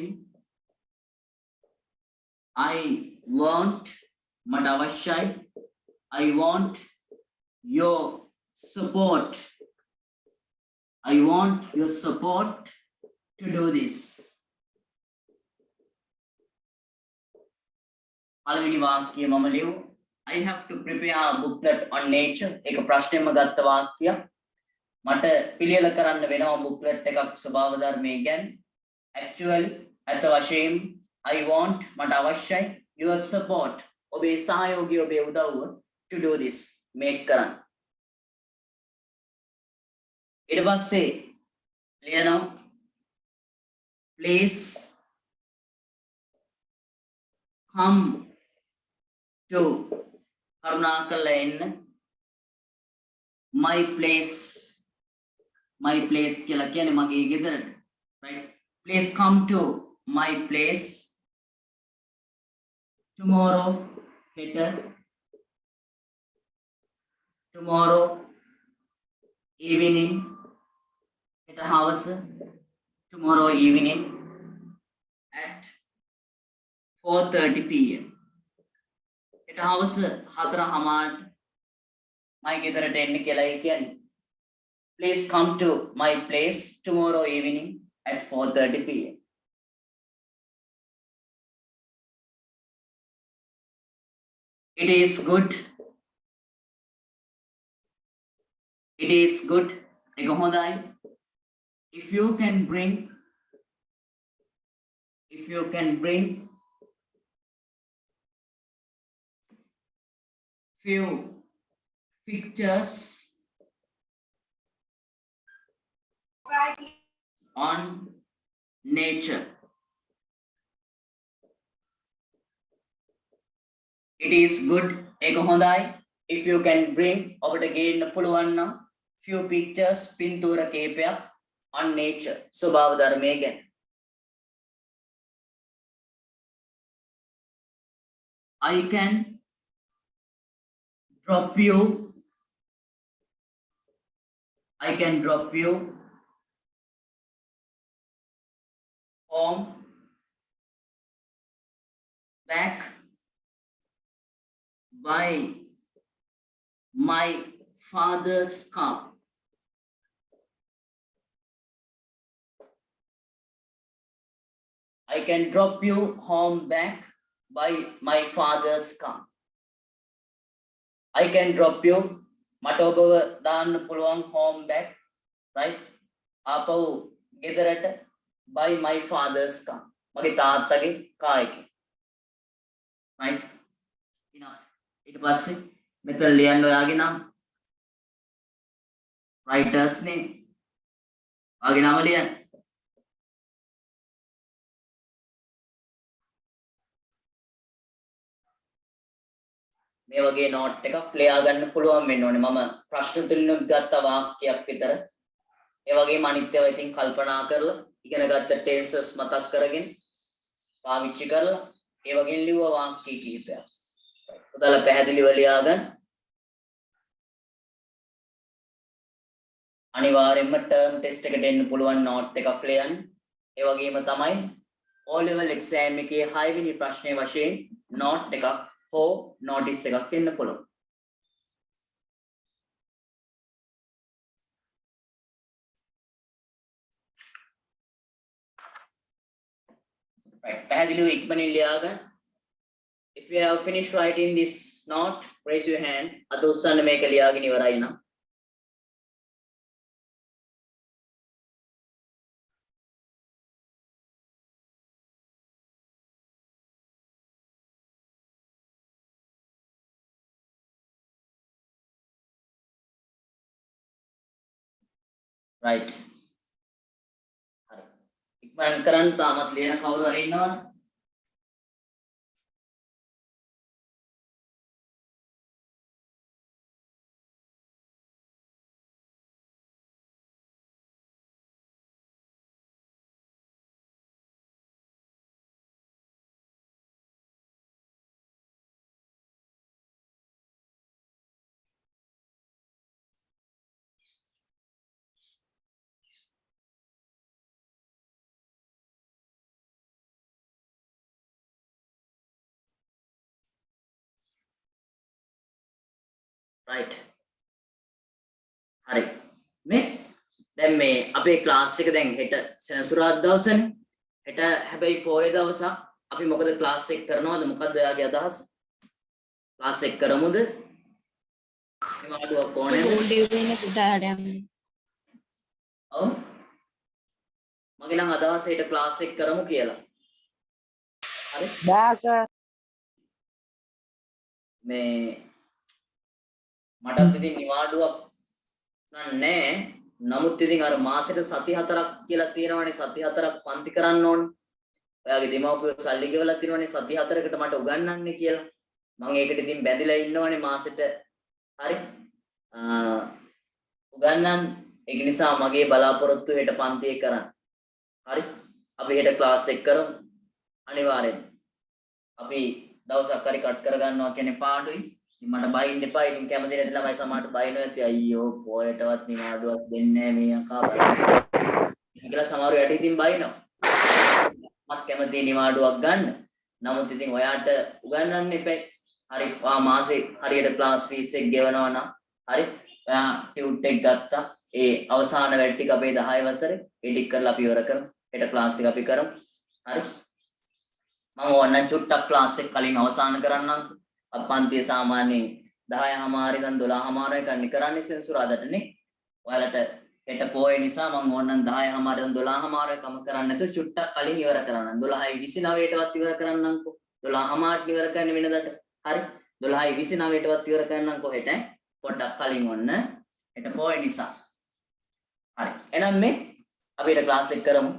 I want මට අවශ්‍යයි I want your support. I want your support to do this. පළවෙනි වාක්‍යය මම ලියමු. I have to prepare a booklet on nature. ඒක ප්‍රශ්නෙම ගත්ත වාක්‍යයක්. මට පිළියෙල කරන්න වෙනවා booklet එකක් ස්වභාව ධර්මයේ ගැන. Actually, at the වශයෙන් I want මට අවශ්‍යයි your support. ඔබේ සහයෝගය ඔබේ උදව්ව to do this. make කරන්න. ඊට පස්සේ ලියනවා please come to කරුණාකරලා එන්න my place කියලා කියන්නේ මගේ ගෙදරට. right? Please come to my place tomorrow හෙට tomorrow evening හෙට හවස tomorrow evening at 4:30 p.m. හෙට හවස 4:00ට මගේ ගෙදරට එන්න කියලා කියන්නේ. Please come to my place tomorrow evening at 4:30 p.m. It is good. It is good. Ek hondai. If you can bring few pictures on nature. it is good ඒක හොඳයි if you can bring ඔබට ගේන්න පුළුවන් නම් few pictures පින්තූර කීපයක් on nature ස්වභාව ධර්මයේ ගැන I can drop you home back by my father's car. I can drop you home back by my father's car. I can drop you මට ඔබව දාන්න පුළුවන් home back right ආපහු ගෙදරට by my father's car. මගේ තාත්තගේ කාර් එකේ. right enough ඊට පස්සේ මෙතන ලියන්න ඔයාගේ නම writers name ඔයාගේ නම ලියන්න මේ වගේ නෝට් එකක් ලියා ගන්න පුළුවන් වෙන්න ඕනේ මම ප්‍රශ්න තුලිනුත් ගත්ත වාක්‍යයක් විතර ඒ වගේම අනිත් ඒවා ඉතින් කල්පනා කරලා ඉගෙන ගත්ත ටෙන්සස් මතක් කරගෙන පාවිච්චි කරලා ඒ වගේ ලියුවා වාක්‍ය කිහිපයක් උදාලා පැහැදිලිව ලියා ගන්න අනිවාර්යයෙන්ම ටර්ම් ටෙස්ට් එකට එන්න පුළුවන් නෝට් එකක් ලියන්න ඒ වගේම තමයි O level exam එකේ 6 වෙනි ප්‍රශ්නයේ වශයෙන් නෝට් එකක් හෝ නෝටිස් එකක් එන්න පුළුවන් right පැහැදිලිව ඉක්මනින් ලියා ගන්න if you have finished writing this note raise your hand අත උස්සන්න මේක ලියාගෙන ඉවරයි නම් right හරි ඉක්මනින් කරන්න තාමත් ලියන කවුරු හරි ඉන්නවද right හරි මේ දැන් මේ අපේ ක්ලාස් එක දැන් හෙට සෙනසුරාදා දවසනේ හෙට හැබැයි පොයේ දවසක් අපි මොකද ක්ලාස් එක කරනවද මොකද්ද ඔයාගේ අදහස ක්ලාස් එක කරමුද නිවාඩුවක් ඕනේද ඔව් මගේ නම් අදහස හෙට ක්ලාස් එක කරමු කියලා හරි මේ මටත් ඉතින් නිවාඩුවක් නැහැ නමුත් ඉතින් අර මාසෙට සති 4ක් කියලා තියෙනවනේ සති 4ක් පන්ති කරන්න ඕනේ ඔයාගේ දෙමව්පියෝ සල්ලි ගෙවලා තියෙනවනේ සති 4කට මට උගන්වන්නේ කියලා මම ඒකට ඉතින් බැඳිලා ඉන්නවනේ මාසෙට හරි උගන්වන්න ඒක නිසා මගේ බලාපොරොත්තු හෙට පන්තියේ කරන්න හරි අපි හෙට ක්ලාස් එක කරමු අනිවාර්යෙන් අපි දවසක් හරි කට් කරගන්නවා කියන්නේ පාඩුයි මට බයින්න එපා ඉතින් කැමති නැති ළමයි සමහරට බයිනවා ඇති අයියෝ පොයටවත් නිවාඩුවක් දෙන්නේ නැහැ මේ අකා බලන්න කියලා සමහරව යට ඉතින් බයිනවා මත් කැමති නිවාඩුවක් ගන්න නමුත් ඉතින් ඔයාට උගන්වන්න එපා හරි මාසේ හරියට ක්ලාස් ෆීස් එක ගෙවනවා නම් හරි ඔයා ටියුට් එක ගත්තා ඒ අවසාන වැඩ ටික අපේ 10 වසරේ ඒ ටික කරලා අපි ඉවර කරමු හෙට ක්ලාස් එක අපි කරමු හරි මම ඕනනම් චුට්ටක් ක්ලාස් එක කලින් අවසන් කරන්නම් පන්තිය සාමාන්‍යයෙන් 10:00 ඉඳන් 12:00 ගන්න කරන්නේ සෙන්සුරාදාටනේ. ඔයාලට හෙට පොයේ නිසා මම ඕනනම් 10:00 ඉඳන් 12:00 කම කරන්න නැතුව චුට්ටක් කලින් ඉවර කරන්නම්. 12:29ටවත් ඉවර කරන්නම්කෝ. 12:00ට ඉවර කරන්න වෙනදට. හරි. 12:29ටවත් ඉවර කරන්නම්කෝ හෙට. පොඩ්ඩක් කලින් ඔන්න හෙට පොයේ නිසා. හරි. එහෙනම් මේ අපිට ක්ලාස් එක කරමු.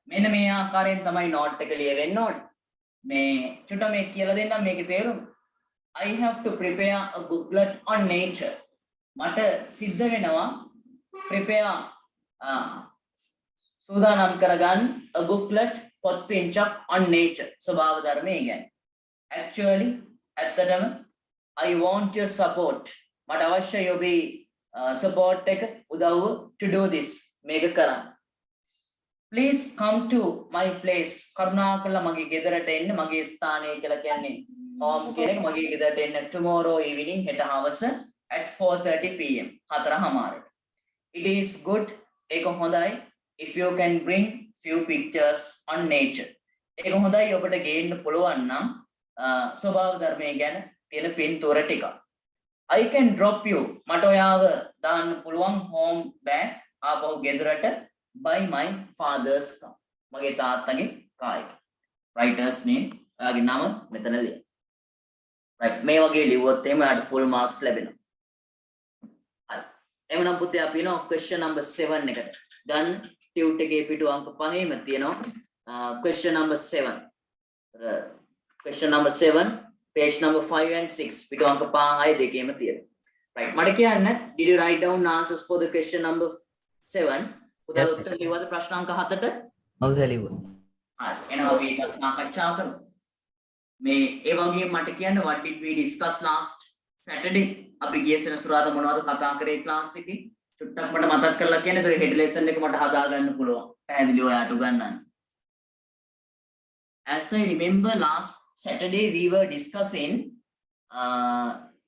මෙන්න මේ ආකාරයෙන් තමයි නෝට් එක ලියවෙන්න ඕනේ. මේ චුට්ට මේ කියලා දෙන්නම් මේකේ තේරුම I have to prepare a booklet on nature. මට සිද්ධ වෙනවා prepare සූදානම් කරගන්න a booklet පොත් පින්චක් on nature ස්වභාව ධර්මය ගැන. Actually ඇත්තටම I want your support. මට අවශ්‍යයි ඔබේ support එක උදව්ව to do this. මේක කරන්න. Please come to my place. කරුණාකරලා මගේ ගෙදරට එන්න. මගේ ස්ථානය කියලා කියන්නේ home කියන එක. මගේ ගෙදරට එන්න tomorrow evening හෙට හවස at 4:30 pm. 4:00. It is good. ඒක හොඳයි. If you can bring few pictures on nature. ඒක හොඳයි ඔබට ගේන්න පුළුවන් නම් ස්වභාව ධර්මයේ ගැන තියෙන පින්තූර ටික. I can drop you. මට ඔයාව දාන්න පුළුවන් home back ආපහු ගෙදරට by my father's car. මගේ තාත්තගේ කායට. Writer's name ඔයාගේ නම මෙතන ලියන්න. right මේ වගේ ලිව්වොත් එහෙම ඔයාට full marks ලැබෙනවා. හරි. එහෙනම් පුතේ අපි යනවා question number 7 එකට. දැන් ටියුට් එකේ පිටු අංක 5ෙම තියෙනවා question number 7. question number 7 page number 5 and 6 පිටු අංක 5 6 දෙකේම තියෙනවා. right මට කියන්න did you write down answers for the question number 7? උදේ උත්තර ලිව්වද ප්‍රශ්න අංක 7ට? ඔව් සර් ලිව්වා. හරි එහෙනම් අපි ඒක සාකච්ඡා කරමු. මේ ඒ වගේම මට කියන්න what did we discuss last Saturday? අපි ගිය සෙනසුරාදා මොනවද කතා කරේ ක්ලාස් එකේ? චුට්ටක් මට මතක් කරලා කියන්න. ඒක හෙඩ් ලෙසන් එක මට හදා ගන්න පුළුවන්. පැහැදිලිව ඔයාට උගන්වන්න. As I remember last Saturday we were discussing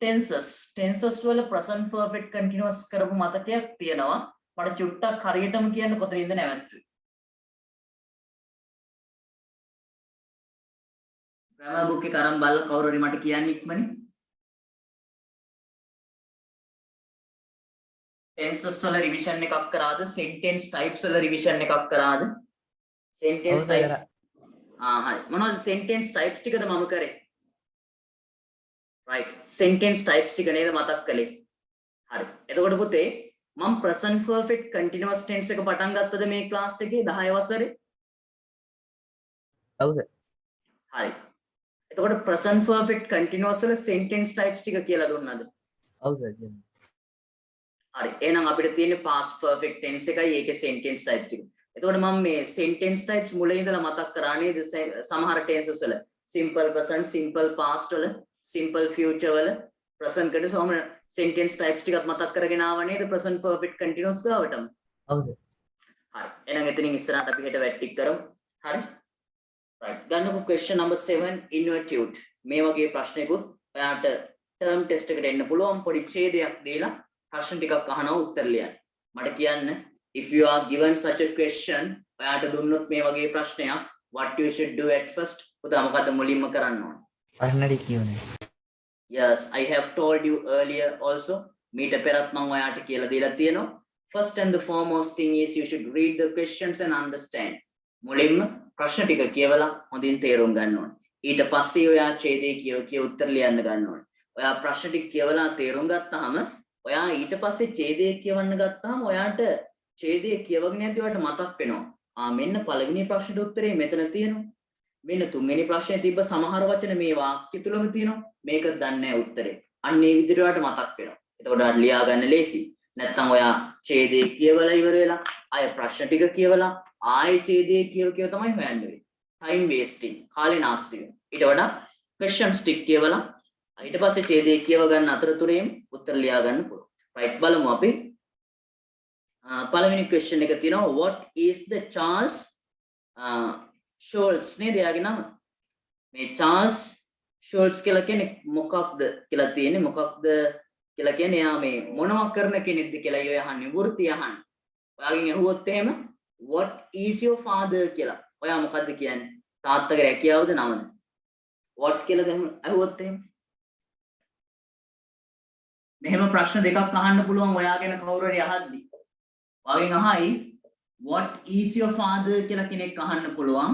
tenses. Tenses වල present perfect continuous කරපු මතකයක් තියෙනවා. මට චුට්ටක් හරියටම කියන්න කොතනින්ද නැවතුනේ? grammar book එක අරන් බලලා කවුරු හරි මට කියන්න ඉක්මනින්. tenses වල revision එකක් කරාද? sentence types වල revision එකක් කරාද? sentence type හරි. මොනවද sentence types ටිකද මම කරේ? right sentence types ටික නේද මතක් කළේ? හරි. එතකොට පුතේ මම present perfect continuous tense එක පටන් ගත්තද මේ ක්ලාස් එකේ 10 වසරේ? ඔව් සර්. හරි. එතකොට present perfect continuous වල sentence types ටික කියලා දුන්නාද? ඔව් සර්. හරි. එහෙනම් අපිට තියෙන්නේ past perfect tense එකයි ඒකේ sentence type ටික. එතකොට මම මේ sentence types මුලින් ඉඳලා මතක් කරා නේද සමහර tenses වල simple present, simple past වල, simple future වල present continuous sentence types ටිකත් මතක් කරගෙන ආව නේද present perfect continuous ගාවටම? ඔව් සර්. හරි. එහෙනම් එතනින් ඉස්සරහට අපි හෙට වැට්ටික් කරමු. හරි. right. ගන්නකො question number 7 in your tute. මේ වගේ ප්‍රශ්නයකුත් ඔයාට term test එකට එන්න පුළුවන්. පොඩි ඡේදයක් දීලා ප්‍රශ්න ටිකක් අහනවා උත්තර ලියන්න. මට කියන්න if you are given such a question ඔයාට දුන්නොත් මේ වගේ ප්‍රශ්නයක් what you should do at first පුතා මොකද්ද මුලින්ම කරන්න ඕනේ? ප්‍රශ්න ටික කියවනේ. Yes, I have told you earlier also. මීට පෙරත් මම ඔයාට කියලා දීලා තියෙනවා. First and the foremost thing is you should read the questions and understand. මුලින්ම ප්‍රශ්න ටික කියවලා හොඳින් තේරුම් ගන්න ඕනේ. ඊට පස්සේ ඔයා ඡේදයේ කිය උත්තර ලියන්න ගන්න ඕනේ. ඔයා ප්‍රශ්න ටික කියවලා තේරුම් ගත්තාම ඔයා ඊට පස්සේ ඡේදයේ කියවන්න ගත්තාම ඔයාට ඡේදයේ කියවගෙන යද්දී ඔයාට මතක් වෙනවා. මෙන්න පළවෙනි ප්‍රශ්නෙට උත්තරේ මෙතන තියෙනවා. මෙන්න තුන්වෙනි ප්‍රශ්නේ තිබ්බ සමහර වචන මේ වාක්‍ය තුලම තියෙනවා. මේක දන්නේ නැහැ උත්තරේ. අන්න ඒ විදිහට ඔයාට මතක් වෙනවා. එතකොට ඔයාට ලියා ගන්න ලේසි. නැත්තම් ඔයා ඡේදයේ කියවලා ඉවර වෙලා ආය ප්‍රශ්න ටික කියවලා ආය ඡේදයේ කියව තමයි හොයන්න වෙන්නේ. time wasting. කාලේ නාස්ති වෙනවා. ඊට වඩා questions ටික කියවලා ඊට පස්සේ ඡේදයේ කියව ගන්න අතරතුරේම උත්තර ලියා ගන්න පුළුවන්. right බලමු අපි. පළවෙනි question එක තියෙනවා what is the Charles Schulz නේද එයාගේ නම? මේ Charles Schulz කියලා කියන්නේ මොකක්ද කියලා තියෙන්නේ. මොකක්ද කියලා කියන්නේ එයා මේ මොනවා කරන කෙනෙක්ද කියලා අය අහන්නේ. වෘත්තිය අහන්නේ. ඔයාගෙන් අහුවොත් එහෙම what is your father කියලා. ඔයා මොකද්ද කියන්නේ? තාත්තගේ රැකියාවද නමද? what කියලාද අහුවොත් එහෙම. මෙහෙම ප්‍රශ්න දෙකක් අහන්න පුළුවන් ඔයාගෙන කවුරු හරි අහද්දී. ඔයාගෙන් අහයි what is your father කියලා කෙනෙක් අහන්න පුළුවන්.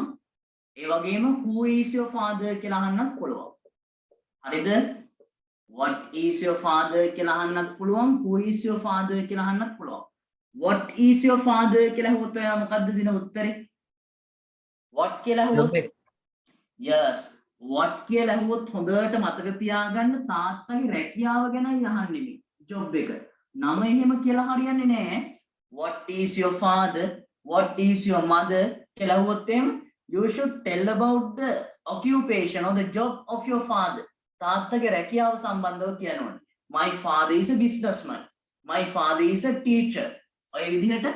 ඒ වගේම who is your father කියලා අහන්නත් පුළුවන්. හරිද? what is your father කියලා අහන්නත් පුළුවන්. who is your father කියලා අහන්නත් පුළුවන්. what is your father කියලා අහුවොත් ඔයා මොකද්ද දෙන උත්තරේ? what කියලා අහුවොත් yes what කියලා ඇහුවොත් හොඳට මතක තියාගන්න තාත්තගේ රැකියාව ගැනයි අහන්නේ මේ ජොබ් එක. නම එහෙම කියලා හරියන්නේ නැහැ. What is your father? What is your mother? කියලා ඇහුවොත් එහෙම you should tell about the occupation or the job of your father. තාත්තගේ රැකියාව සම්බන්ධව කියන්න ඕනේ. My father is a businessman. My father is a teacher. ඔය විදිහට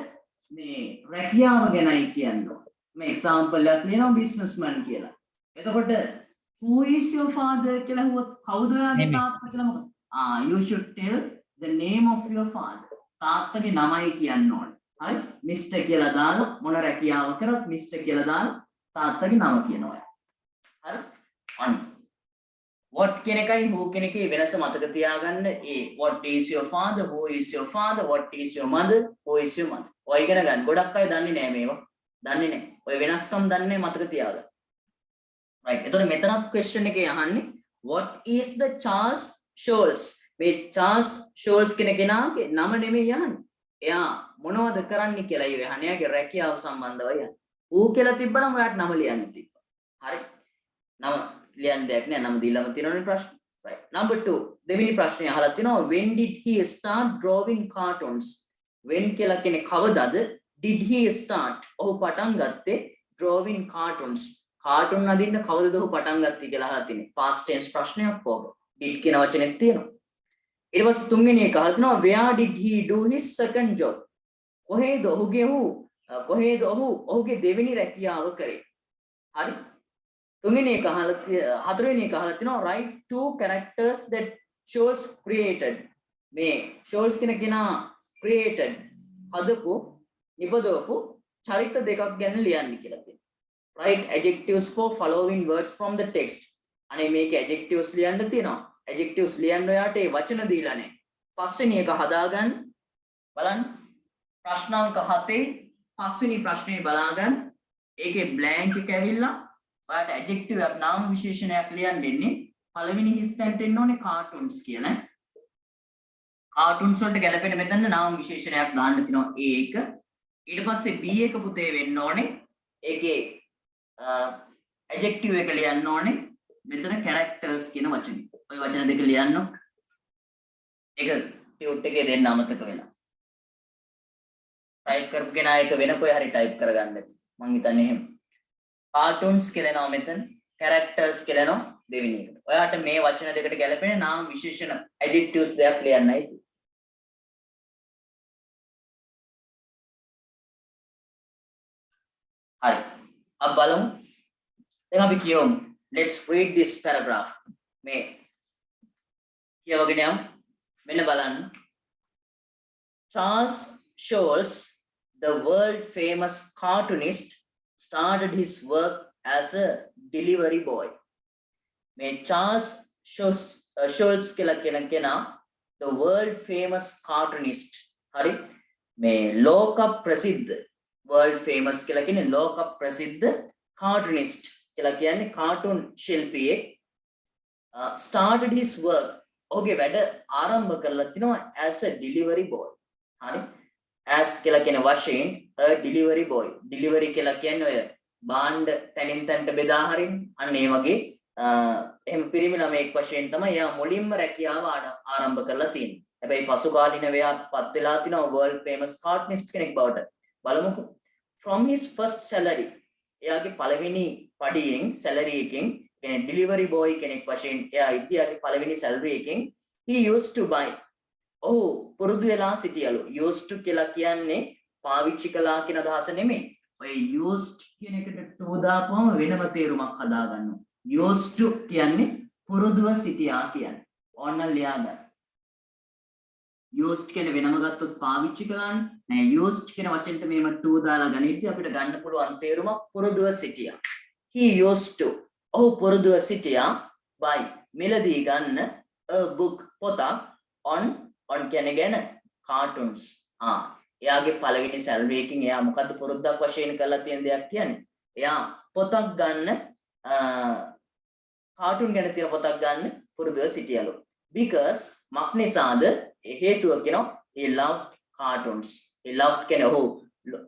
මේ රැකියාව ගැනයි කියන්න ඕනේ. මේ example එකක් ලියනවා businessman කියලා. එතකොට who is your father කියලා හුවත් කවුද ඔයාගේ තාත්තා කියලා මොකද? You should tell the name of your father. තාත්තගේ නමයි කියන්න ඕනේ. හරි? Mr කියලා දාලා මොන රැකියාව කරත් Mr කියලා දාලා තාත්තගේ නම කියනවා. හරි? on what කියන එකයි who කියන එකේ වෙනස මතක තියාගන්න. what is your father, who is your father, what is your mother, who is your mother. ඔය ඉගෙන ගන්න. ගොඩක් අය දන්නේ නැහැ මේවා. දන්නේ නැහැ. ඔය වෙනස්කම් දන්නේ නැහැ මතක තියාගන්න. right. එතකොට මෙතනත් question එකේ අහන්නේ what is the Charles Schulz. මේ Charles Schulz කියන කෙනාගේ නම නෙමෙයි අහන්නේ. එයා මොනවද කරන්නේ කියලා ඉවේ අහන්නේ. එයාගේ රැකියාව සම්බන්ධවයි අහන්නේ. ඌ කියලා තිබ්බනම් ඔයාට නම ලියන්න තිබ්බා. හරි. නම ලියන්න දෙයක් නෑ. නම දීලාම තියෙනවනේ ප්‍රශ්න. right. number 2 දෙවෙනි ප්‍රශ්නේ අහලා තිනවා when did he start drawing cartoons. when කියලා කියන්නේ කවදද? did he start ඔහු පටන් ගත්තේ drawing cartoons. කාටුන් අදින්න කවදද ඔහු පටන් ගත්තේ කියලා අහලා තිනේ. past tense ප්‍රශ්නයක් කොහොමද? did කියන වචනේත් තියෙනවා. ඊට පස්සේ තුන්වෙනි එක අහලා තිනවා where did he do his second job. කොහේද ඔහුගේ දෙවෙනි රැකියාව කරේ. හරි. තුන්වෙනි එක අහලා හතරවෙනි එක අහලා තිනවා write two characters that Schulz created. මේ Schulz කියන කෙනා created හදපු නිපදවපු චරිත දෙකක් ගැන ලියන්න කියලා තියෙනවා. write adjectives for following words from the text. අනේ මේකේ adjectives ලියන්න තියෙනවා. adjectives ලියන්න ඔයාට ඒ වචන දීලා නැහැ. පස්වෙනි එක හදාගන්න. බලන්න. ප්‍රශ්න අංක 7 පස්වෙනි ප්‍රශ්නේ බලාගන්න. ඒකේ blank එක ඇවිල්ලා ඔයාට adjective එකක් නාම විශේෂණයක් ලියන්න දෙන්නේ. පළවෙනි හිස්තැනට එන්න ඕනේ cartoons කියලා. cartoons වලට ගැලපෙන මෙතන නාම විශේෂණයක් දාන්න තියෙනවා A එක. ඊට පස්සේ B එක පුතේ වෙන්න ඕනේ. ඒකේ adjective එක ලියන්න ඕනේ. මෙතන characters කියන වචනේ. ඔය වචන දෙක ලියන්න. ඒක ටියුට් එකේ දෙන්න අමතක වෙනවා. ටයිප් කරපු කෙනා එක වෙන කොයි හරි ටයිප් කරගන්න ඇති. මං හිතන්නේ එහෙම. cartoons කියලානවා මෙතන. characters කියලානවා දෙවෙනි එකට. ඔයාට මේ වචන දෙකට ගැලපෙන නාම විශේෂණ adjectives දෙයක් ලියන්නයි තියෙන්නේ. හරි. අපි බලමු. දැන් අපි කියමු. Let's read this paragraph. මේ කියවගෙන යමු. මෙන්න බලන්න. Charles Schulz, the world famous cartoonist, started his work as a delivery boy. මේ Charles Schulz කියලා කෙනා the world famous cartoonist. හරි. මේ ලෝක ප්‍රසිද්ධ world famous කියලා කියන්නේ ලෝක ප්‍රසිද්ධ cartoonist කියලා කියන්නේ කාටුන් ශිල්පියෙක්. started his work ඔහුගේ වැඩ ආරම්භ කරලා තිනවා as a delivery boy. හරි. as කියලා කියන වශයෙන් a delivery boy. delivery කියලා කියන්නේ ඔය බාණ්ඩ තනින් තනට බෙදා හරින්න. අන්න ඒ වගේ එහෙම පිරිමි ළමෙක් වශයෙන් තමයි එයා මුලින්ම රැකියාව ආරම්භ කරලා තියෙන්නේ. හැබැයි පසු කාලින වෙයා පත් වෙලා තිනවා world famous cartoonist කෙනෙක් බවට. බලමුකෝ. from his first salary එයාගේ පළවෙනි පඩියෙන් salary එකෙන් කියන්නේ delivery boy කෙනෙක් වශයෙන් එයා ඉතියාගේ පළවෙනි salary එකෙන් he used to buy. ඔහු පුරුදු වෙලා සිටියලු. used to කියලා කියන්නේ පාවිච්චි කළා කියන අදහස නෙමෙයි. ඔය used කියන එකට to දාපුවම වෙනම තේරුමක් හදා ගන්නවා. used to කියන්නේ පුරුදුව සිටියා කියන්නේ. ඕන්න ලියා ගන්න. used කියන වෙනම ගත්තොත් පාවිච්චි කළානේ. නෑ used කියන වචෙන්ට මේම to දාලා ගනිද්දී අපිට ගන්න පුළුවන් තේරුමක් පුරුදුව සිටියා. he used to ඔහු පුරුදුව සිටියා by මිලදී ගන්න a book පොතක් on කියන්නේ ගැන cartoons. එයාගේ පළවෙනි salary එකකින් එයා මොකද්ද පුරුද්දක් වශයෙන් කරලා තියෙන දෙයක් කියන්නේ. එයා පොතක් ගන්න cartoon ගැන තියෙන පොතක් ගන්න පුරුදුව සිටියලු. because මක්නිසාද හේතුව කියනවා he loved cartoons. he loved කියන ඔහු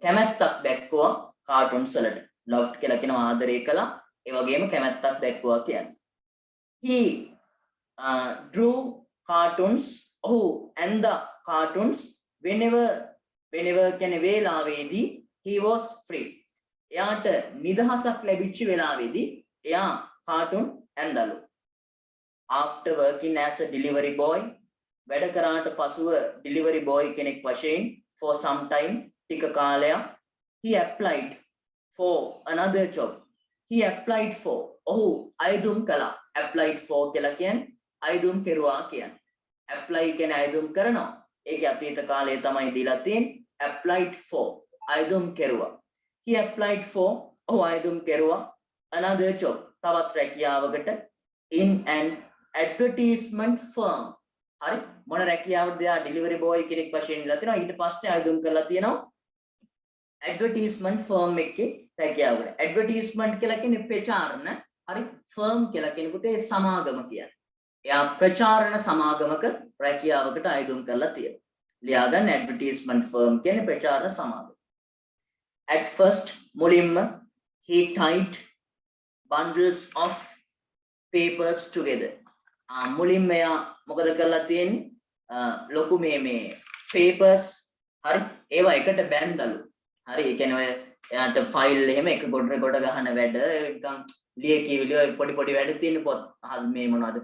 කැමැත්තක් දැක්වුවා cartoons වලට. loved කියලා කියනවා ආදරය කළා. ඒ වගේම කැමැත්තක් දැක්වුවා කියන්නේ. He drew cartoons. And the cartoons whenever කියන්නේ වේලාවේදී he was free. එයාට නිදහසක් ලැබිච්ච වෙලාවේදී එයා cartoon ඇඳලු. After working as a delivery boy, වැඩ කරාට පසුව delivery boy කෙනෙක් වශයෙන් for some time ටික කාලයක් he applied for another job. He applied for ඔහු අයදුම් කළා. applied for කියලා කියන්නේ අයදුම් කෙරුවා කියන්නේ. apply කියන්නේ අයදුම් කරනවා. ඒකේ අතීත කාලයේ තමයි දීලා තියෙන්නේ. applied for අයදුම් කෙරුවා. He applied for ඔහු අයදුම් කෙරුවා another job තවත් රැකියාවකට in an advertisement firm. හරි මොන රැකියාවකද එයා delivery boy කෙනෙක් වශයෙන් ඉඳලා තිනවා. ඊට පස්සේ අයදුම් කරලා තියෙනවා advertisement firm එකේ රැකියාවකට. advertisement කියලා කියන්නේ ප්‍රචාරණ. හරි firm කියලා කියනකොට ඒ සමාගම කියන්නේ. එයා ප්‍රචාරණ සමාගමක රැකියාවකට අයදුම් කරලා තියෙනවා. ලියා ගන්න advertisement firm කියන්නේ ප්‍රචාරණ සමාගම. At first මුලින්ම he tied bundles of papers together. මුලින්ම එයා මොකද කරලා තියෙන්නේ ලොකු මේ papers හරි ඒවා එකට බැඳලු. හරි ඒ කියන්නේ ඔය එයාට ෆයිල් එහෙම එක කොට ගන්න වැඩ නිකන් ලියකියවිලි ඔය පොඩි වැඩ තියෙන පොත් මේ මොනවද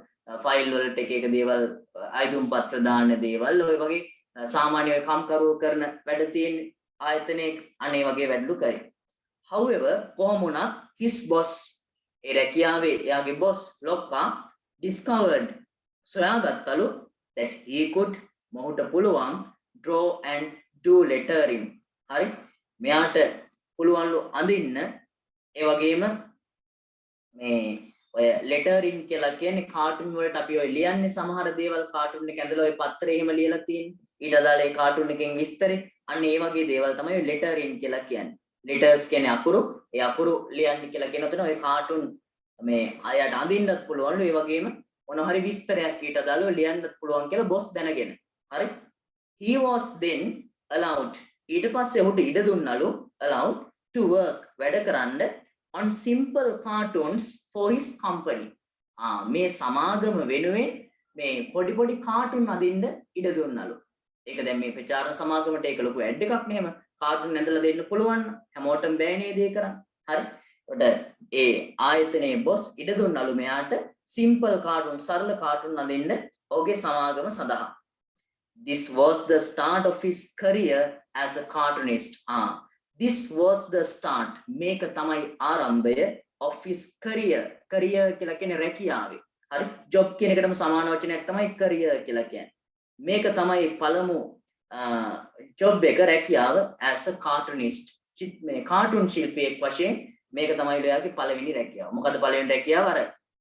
ෆයිල් වලට එක දේවල් ආයුධම් පත්‍ර දාන්න දේවල් ඔය වගේ සාමාන්‍ය ඔය කම්කරුවෝ කරන වැඩ තියෙන ආයතනයේ අනේ වගේ වැඩලු කරේ. However කොහොම වුණත් his boss ඒ රැකියාවේ එයාගේ boss ලොක්කා discovered සොයාගත්තලු that he could මොහුට පුළුවන් draw and do lettering. හරි මෙයාට පුළුවන්ලු අඳින්න ඒ වගේම මේ ඔය lettering කියලා කියන්නේ කාටුන් වලට අපි ඔය ලියන්නේ සමහර දේවල් කාටුන් එක ඇඳලා ඔය පත්‍රේ එහෙම ලියලා තියෙන්නේ. ඊට අදාළ ඒ කාටුන් එකෙන් විස්තරේ අන්න ඒ වගේ දේවල් තමයි ඔය lettering කියලා කියන්නේ. letters කියන්නේ අකුරු. ඒ අකුරු ලියන්නේ කියලා කියනතන ඔය කාටුන් මේ අයයට අඳින්නත් පුළුවන්ලු. ඒ වගේම මොන හරි විස්තරයක් ඊට අදාළව ලියන්නත් පුළුවන් කියලා බොස් දැනගෙන. හරි. He was then allowed ඊට පස්සේ ඔහුට ඉඩ දුන්නලු allowed to work වැඩ කරන්න on simple cartoons for his company. මේ සමාගම වෙනුවෙන් මේ පොඩි කාටුන් අඳින්න ඉඩ දුන්නලු. ඒක දැන් මේ ප්‍රචාරණ සමාගමට ඒක ලොකු ඇඩ් එකක් නෙමෙම කාටුන් ඇඳලා දෙන්න පුළුවන් හැමෝටම බෑ නේද ඒ කරන්න. හරි. ඒකට ඒ ආයතනයේ බොස් ඉඩ දුන්නලු මෙයාට simple cartoon සරල කාටුන් අඳින්න ඔහුගේ සමාගම සඳහා. This was the start of his career as a cartoonist. This was the start මේක තමයි ආරම්භය of his career. career කියලා කියන්නේ රැකියාවේ. හරි job කියන එකටම සමාන වචනයක් තමයි career කියලා කියන්නේ. මේක තමයි පළමු job එක රැකියාව as a cartoonist. මේ කාටුන් ශිල්පියෙක් වශයෙන් මේක තමයි ඔයාගේ පළවෙනි රැකියාව. මොකද පළවෙනි රැකියාව අර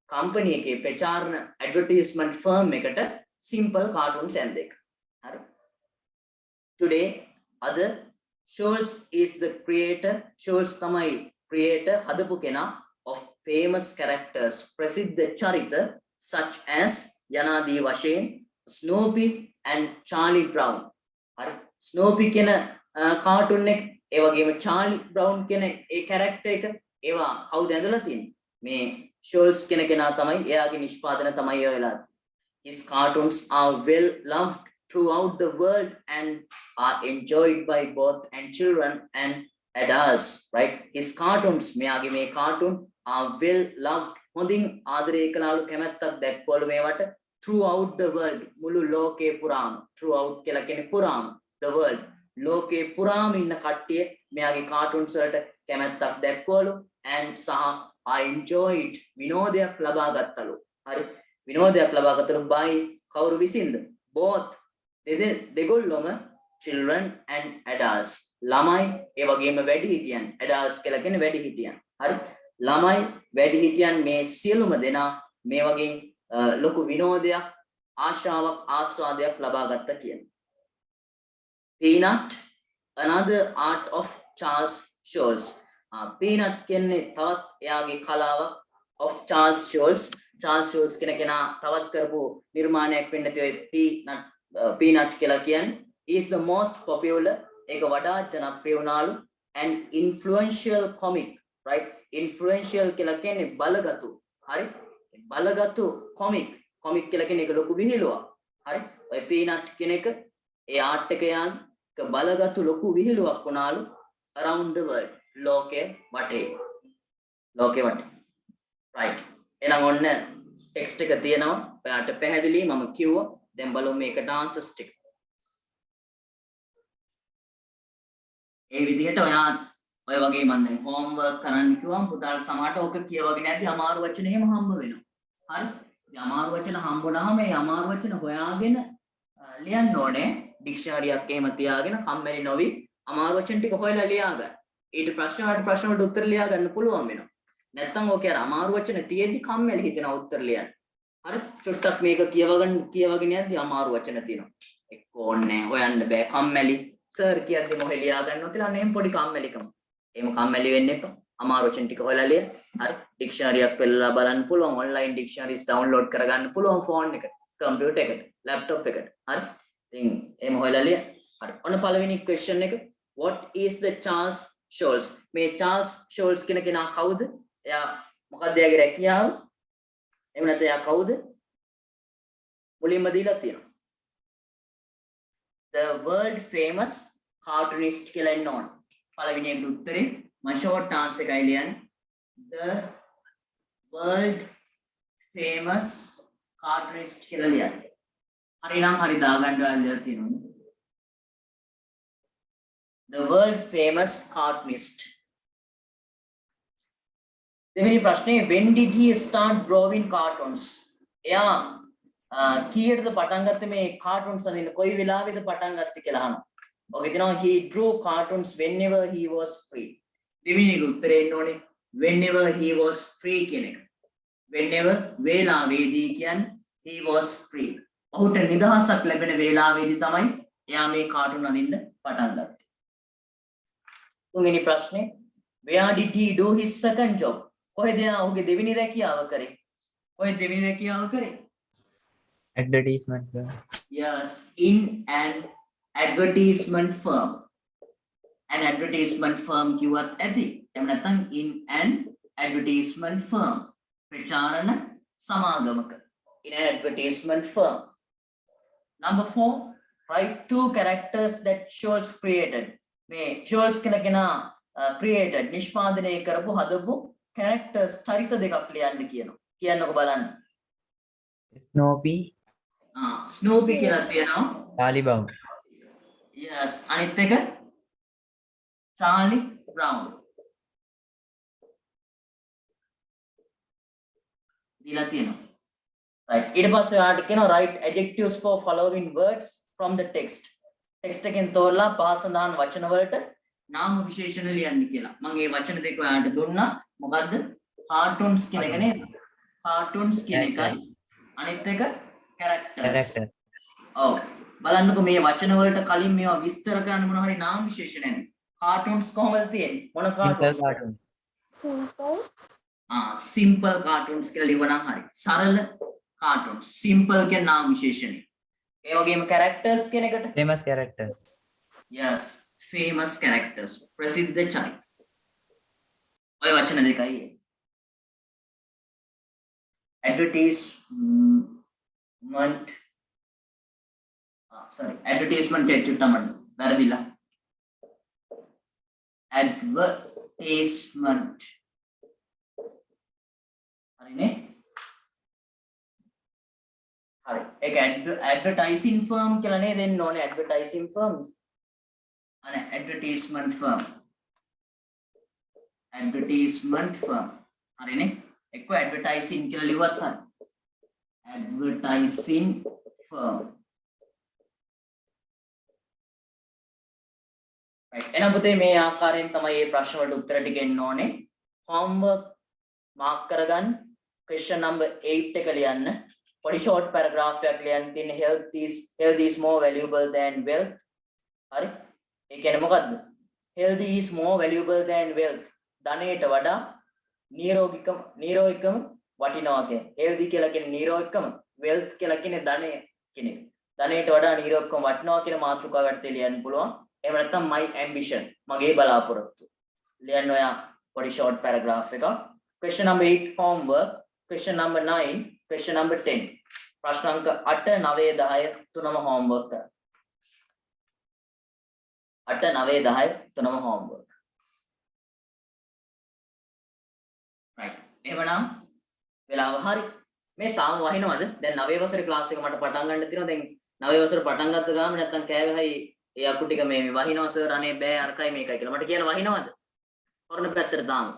company එකේ ප්‍රචාරණ advertisement firm එකට simple cartoons ඇඳ එක. හරි. Today other Schultz is the creator. Schultz තමයි creator හදපු කෙනා of famous characters ප්‍රසිද්ධ චරිත such as යනාදී වශයෙන් Snoopy and Charlie Brown. හරි Snoopy කියන කාටුන් එක ඒ වගේම Charlie Brown කියන ඒ character එක ඒවා කවුද ඇඳලා තියෙන්නේ? මේ Schultz කියන කෙනා තමයි එයාගේ නිෂ්පාදන තමයි ඔය වෙලා. His cartoons are well loved throughout the world and are enjoyed by both and children and adults, right? His cartoons මෙයාගේ මේ cartoon are well loved හොඳින් ආදරය කළාලු කැමැත්තක් දැක්වලු මේවට throughout the world මුළු ලෝකේ පුරාම throughout කියලා කියන්නේ පුරාම the world ලෝකේ පුරාම ඉන්න කට්ටිය මෙයාගේ cartoons වලට කැමැත්තක් දැක්වලු and සහ I enjoyed විනෝදයක් ලබා ගත්තලු. හරි විනෝදයක් ලබා ගත්තලු by කවුරු විසින්ද? both දෙගොල්ලොම children and adults ළමයි ඒ වගේම වැඩිහිටියන් adults කියලා කියන්නේ වැඩිහිටියන්. හරි ළමයි වැඩිහිටියන් මේ සියලුම දෙනා මේ වගේ ලොකු විනෝදයක් ආශාවක් ආස්වාදයක් ලබා ගත්තා කියන්නේ. Peanut another art of Charles Schulz. Peanut කියන්නේ තවත් එයාගේ කලාවක් of Charles Schulz. Charles Schulz කියන කෙනා තවත් කරපු නිර්මාණයක් වෙන්න තියෙයි Peanut කියලා කියන්නේ is the most popular ඒක වඩා ජනප්‍රිය වුණාලු and influential comic right? Influential කියලා කියන්නේ බලගතු. හරි? බලගතු comic කියලා කියන්නේ ඒක ලොකු විහිළුවක්. හරි? ඔය පීනට් කියන එක ඒ ආර්ට් එක යාගේ බලගතු ලොකු විහිළුවක් වුණාලු around the world. ලෝකේ වටේ. right? එහෙනම් ඔන්න ටෙක්ස්ට් එක තියෙනවා. ඔයාලට පැහැදිලි මම කිව්වා. දැන් බලමු මේකට ආන්සර්ස් ටික. ඒ විදිහට ඔයා ඔය වගේ මම දැන් හෝම්වර්ක් කරන්න කිව්වම පුතාලා සමහරට ඔක කියවගෙන යද්දි අමාරු වචන එහෙම හම්බ වෙනවා. හරි? ඉතින් අමාරු වචන හම්බුනහම මේ අමාරු වචන හොයාගෙන ලියන්න ඕනේ. ඩික්ෂනරියක් එහෙම තියාගෙන කම්මැලි නොවි අමාරු වචන ටික හොයලා ලියා ගන්න. ඊට ප්‍රශ්න වලට උත්තර ලියා ගන්න පුළුවන් වෙනවා. නැත්තම් ඔකේ අර අමාරු වචන තියෙද්දි කම්මැලි හිතෙනවා උත්තර ලියන්න. හරි? චුට්ටක් මේක කියවගෙන යද්දි අමාරු වචන තියෙනවා. එක්ක ඕනේ හොයන්න බෑ කම්මැලි. සර් කියද්දි මොහෙ ලියා ගන්නවා කියලා නෙම් පොඩි කම්මැලිකම. එහෙම කම්මැලි වෙන්න එපා. අමාරු වචන ටික හොයලා ලියන්න. හරි? ඩික්ෂනරියක් වෙලලා බලන්න පුළුවන්. ඔන්ලයින් ඩික්ෂනරිස් ඩවුන්ලෝඩ් කරගන්න පුළුවන් ෆෝන් එකට, කම්පියුටර් එකට, ලැප්ටොප් එකට. හරි? ඉතින් එහෙම හොයලා ලියන්න. හරි. ඔන්න පළවෙනි ක්වෙස්චන් එක. What is the Charles Schulz? මේ Charles Schulz කියන කෙනා කවුද? එයා මොකක්ද එයාගේ රැකියාව? එහෙම නැත්නම් එයා කවුද? මුලින්ම දීලා තියෙනවා. The world famous cartoonist කියලා එන්න ඕන. පළවෙනි එකට උත්තරේ මම ෂෝට් ආන්සර් එකයි ලියන්නේ. The world famous cartoonist කියලා ලියන්නේ. හරි නම් හරි දාගන්න ඔයාලා තියෙනවා. The world famous cartoonist. දෙවෙනි ප්‍රශ්නේ when did he start drawing cartoons? එයා කීයටද පටන් ගත්තේ මේ cartoons අඳින්න කොයි වෙලාවෙද පටන් ගත්තේ කියලා අහනවා. ඔගේ තියෙනවා he drew cartoons whenever he was free. දෙවෙනි උත්තරේ එන්න ඕනේ whenever he was free කියන එක. whenever වේලාවේදී කියන්නේ he was free. ඔහුට නිදහසක් ලැබෙන වේලාවේදී තමයි එයා මේ කාටුන් අඳින්න පටන් ගත්තේ. තුන්වෙනි ප්‍රශ්නේ where did he do his second job? කොහෙද එයා ඔහුගේ දෙවෙනි රැකියාව කරේ? කොහෙද දෙවෙනි රැකියාව කරේ? Advertisement. Yes, in an advertisement firm. An advertisement firm කිව්වත් ඇති. එහෙම නැත්නම් in an advertisement firm. ප්‍රචාරණ සමාගමක. In an advertisement firm. Number 4, write 2 characters that Schulz created. මේ Schulz කෙනා created නිෂ්පාදනය කරපු හදපු characters චරිත දෙකක් ලියන්න කියනවා. කියන්නකො බලන්න. Snoopy. Snoopy කියලා තියෙනවා. Charlie Brown. Yes, අනිත් එක Charlie Brown. දීලා තියෙනවා. Right. ඊට පස්සේ ඔයාලට කියනවා write adjectives for following words from the text. text එකෙන් තෝරලා පහ සඳහන් වචන වලට නාම විශේෂණ ලියන්න කියලා. මම මේ වචන දෙක ඔයාලට දුන්නා. මොකද්ද? cartoons කියන එක නේද? cartoons කියන එකයි අනිත් එක characters. ඔව්. බලන්නකෝ මේ වචන වලට කලින් මේවා විස්තර කරන්න මොන හරි නාම විශේෂණ නැද්ද? cartoons කොහොමද තියෙන්නේ? මොන cartoons? Simple. simple cartoons කියලා ලියවනම් හරි. සරල cartoons. simple කියන නාම විශේෂණය. ඒ වගේම characters කියන එකට Famous characters. yes, famous characters. ප්‍රසිද්ධ චරිත. ඔය වචන දෙකයි. advertisement advertisement චුට්ටමඩ වැරදිලා. advertisement හරිනේ. හරි. ඒක advertising firm කියලා නේද දෙන්න ඕනේ. advertising firm අනේ advertisement firm. advertisement firm හරිනේ. එක්ක advertising කියලා ලිව්වත් හරි. advertising firm. right. එහෙනම් පුතේ මේ ආකාරයෙන් තමයි මේ ප්‍රශ්න වලට උත්තර ටික එන්න ඕනේ. homework mark කරගන්න. question number 8 එක ලියන්න. පොඩි short paragraph එකක් ලියන්න තියෙන health is more valuable than wealth. හරි? ඒ කියන්නේ මොකද්ද? health is more valuable than wealth. ධනයට වඩා නිරෝගීකම වටිනවා කියන්නේ. health කියලා කියන්නේ නිරෝගීකම, wealth කියලා කියන්නේ ධනය කියන එක. ධනයට වඩා නිරෝගීකම වටිනවා කියන මාතෘකාව යටතේ ලියන්න පුළුවන්. එහෙම නැත්නම් my ambition මගේ බලාපොරොත්තු. ලියන්න ඔයා පොඩි short paragraph එකක්. Question number 8 homework. Question number 9, question number 10. ප්‍රශ්න අංක 8 9 10 තුනම homework කරන්න. 8 9 10 තුනම homework. right. එහෙමනම් වෙලාව හරි. මේ තාම වහිනවද? දැන් 9 වසරේ ක්ලාස් එක මට පටන් ගන්න තියෙනවා. දැන් 9 වසර පටන් ගත්ත ගාම නැත්තම් කෑ ගහයි ඒ අකු ටික මේ වහිනවා සර් අනේ බෑ අරකයි මේකයි කියලා. මට කියන වහිනවද? කොරණ පැත්තට දාමු.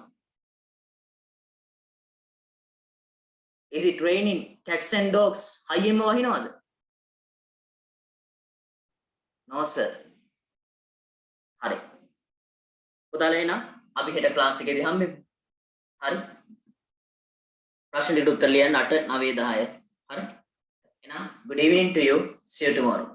Is it raining? Cats and dogs. හයියෙන්ම වහිනවද? No sir. හරි. පුතාලා එන අපි හෙට ක්ලාස් එකේදී හම්බෙමු. හරි. ප්‍රශ්න දෙකට උත්තර ලියන්න 8 9 10. හරි. එහෙනම් good evening to you. See you tomorrow.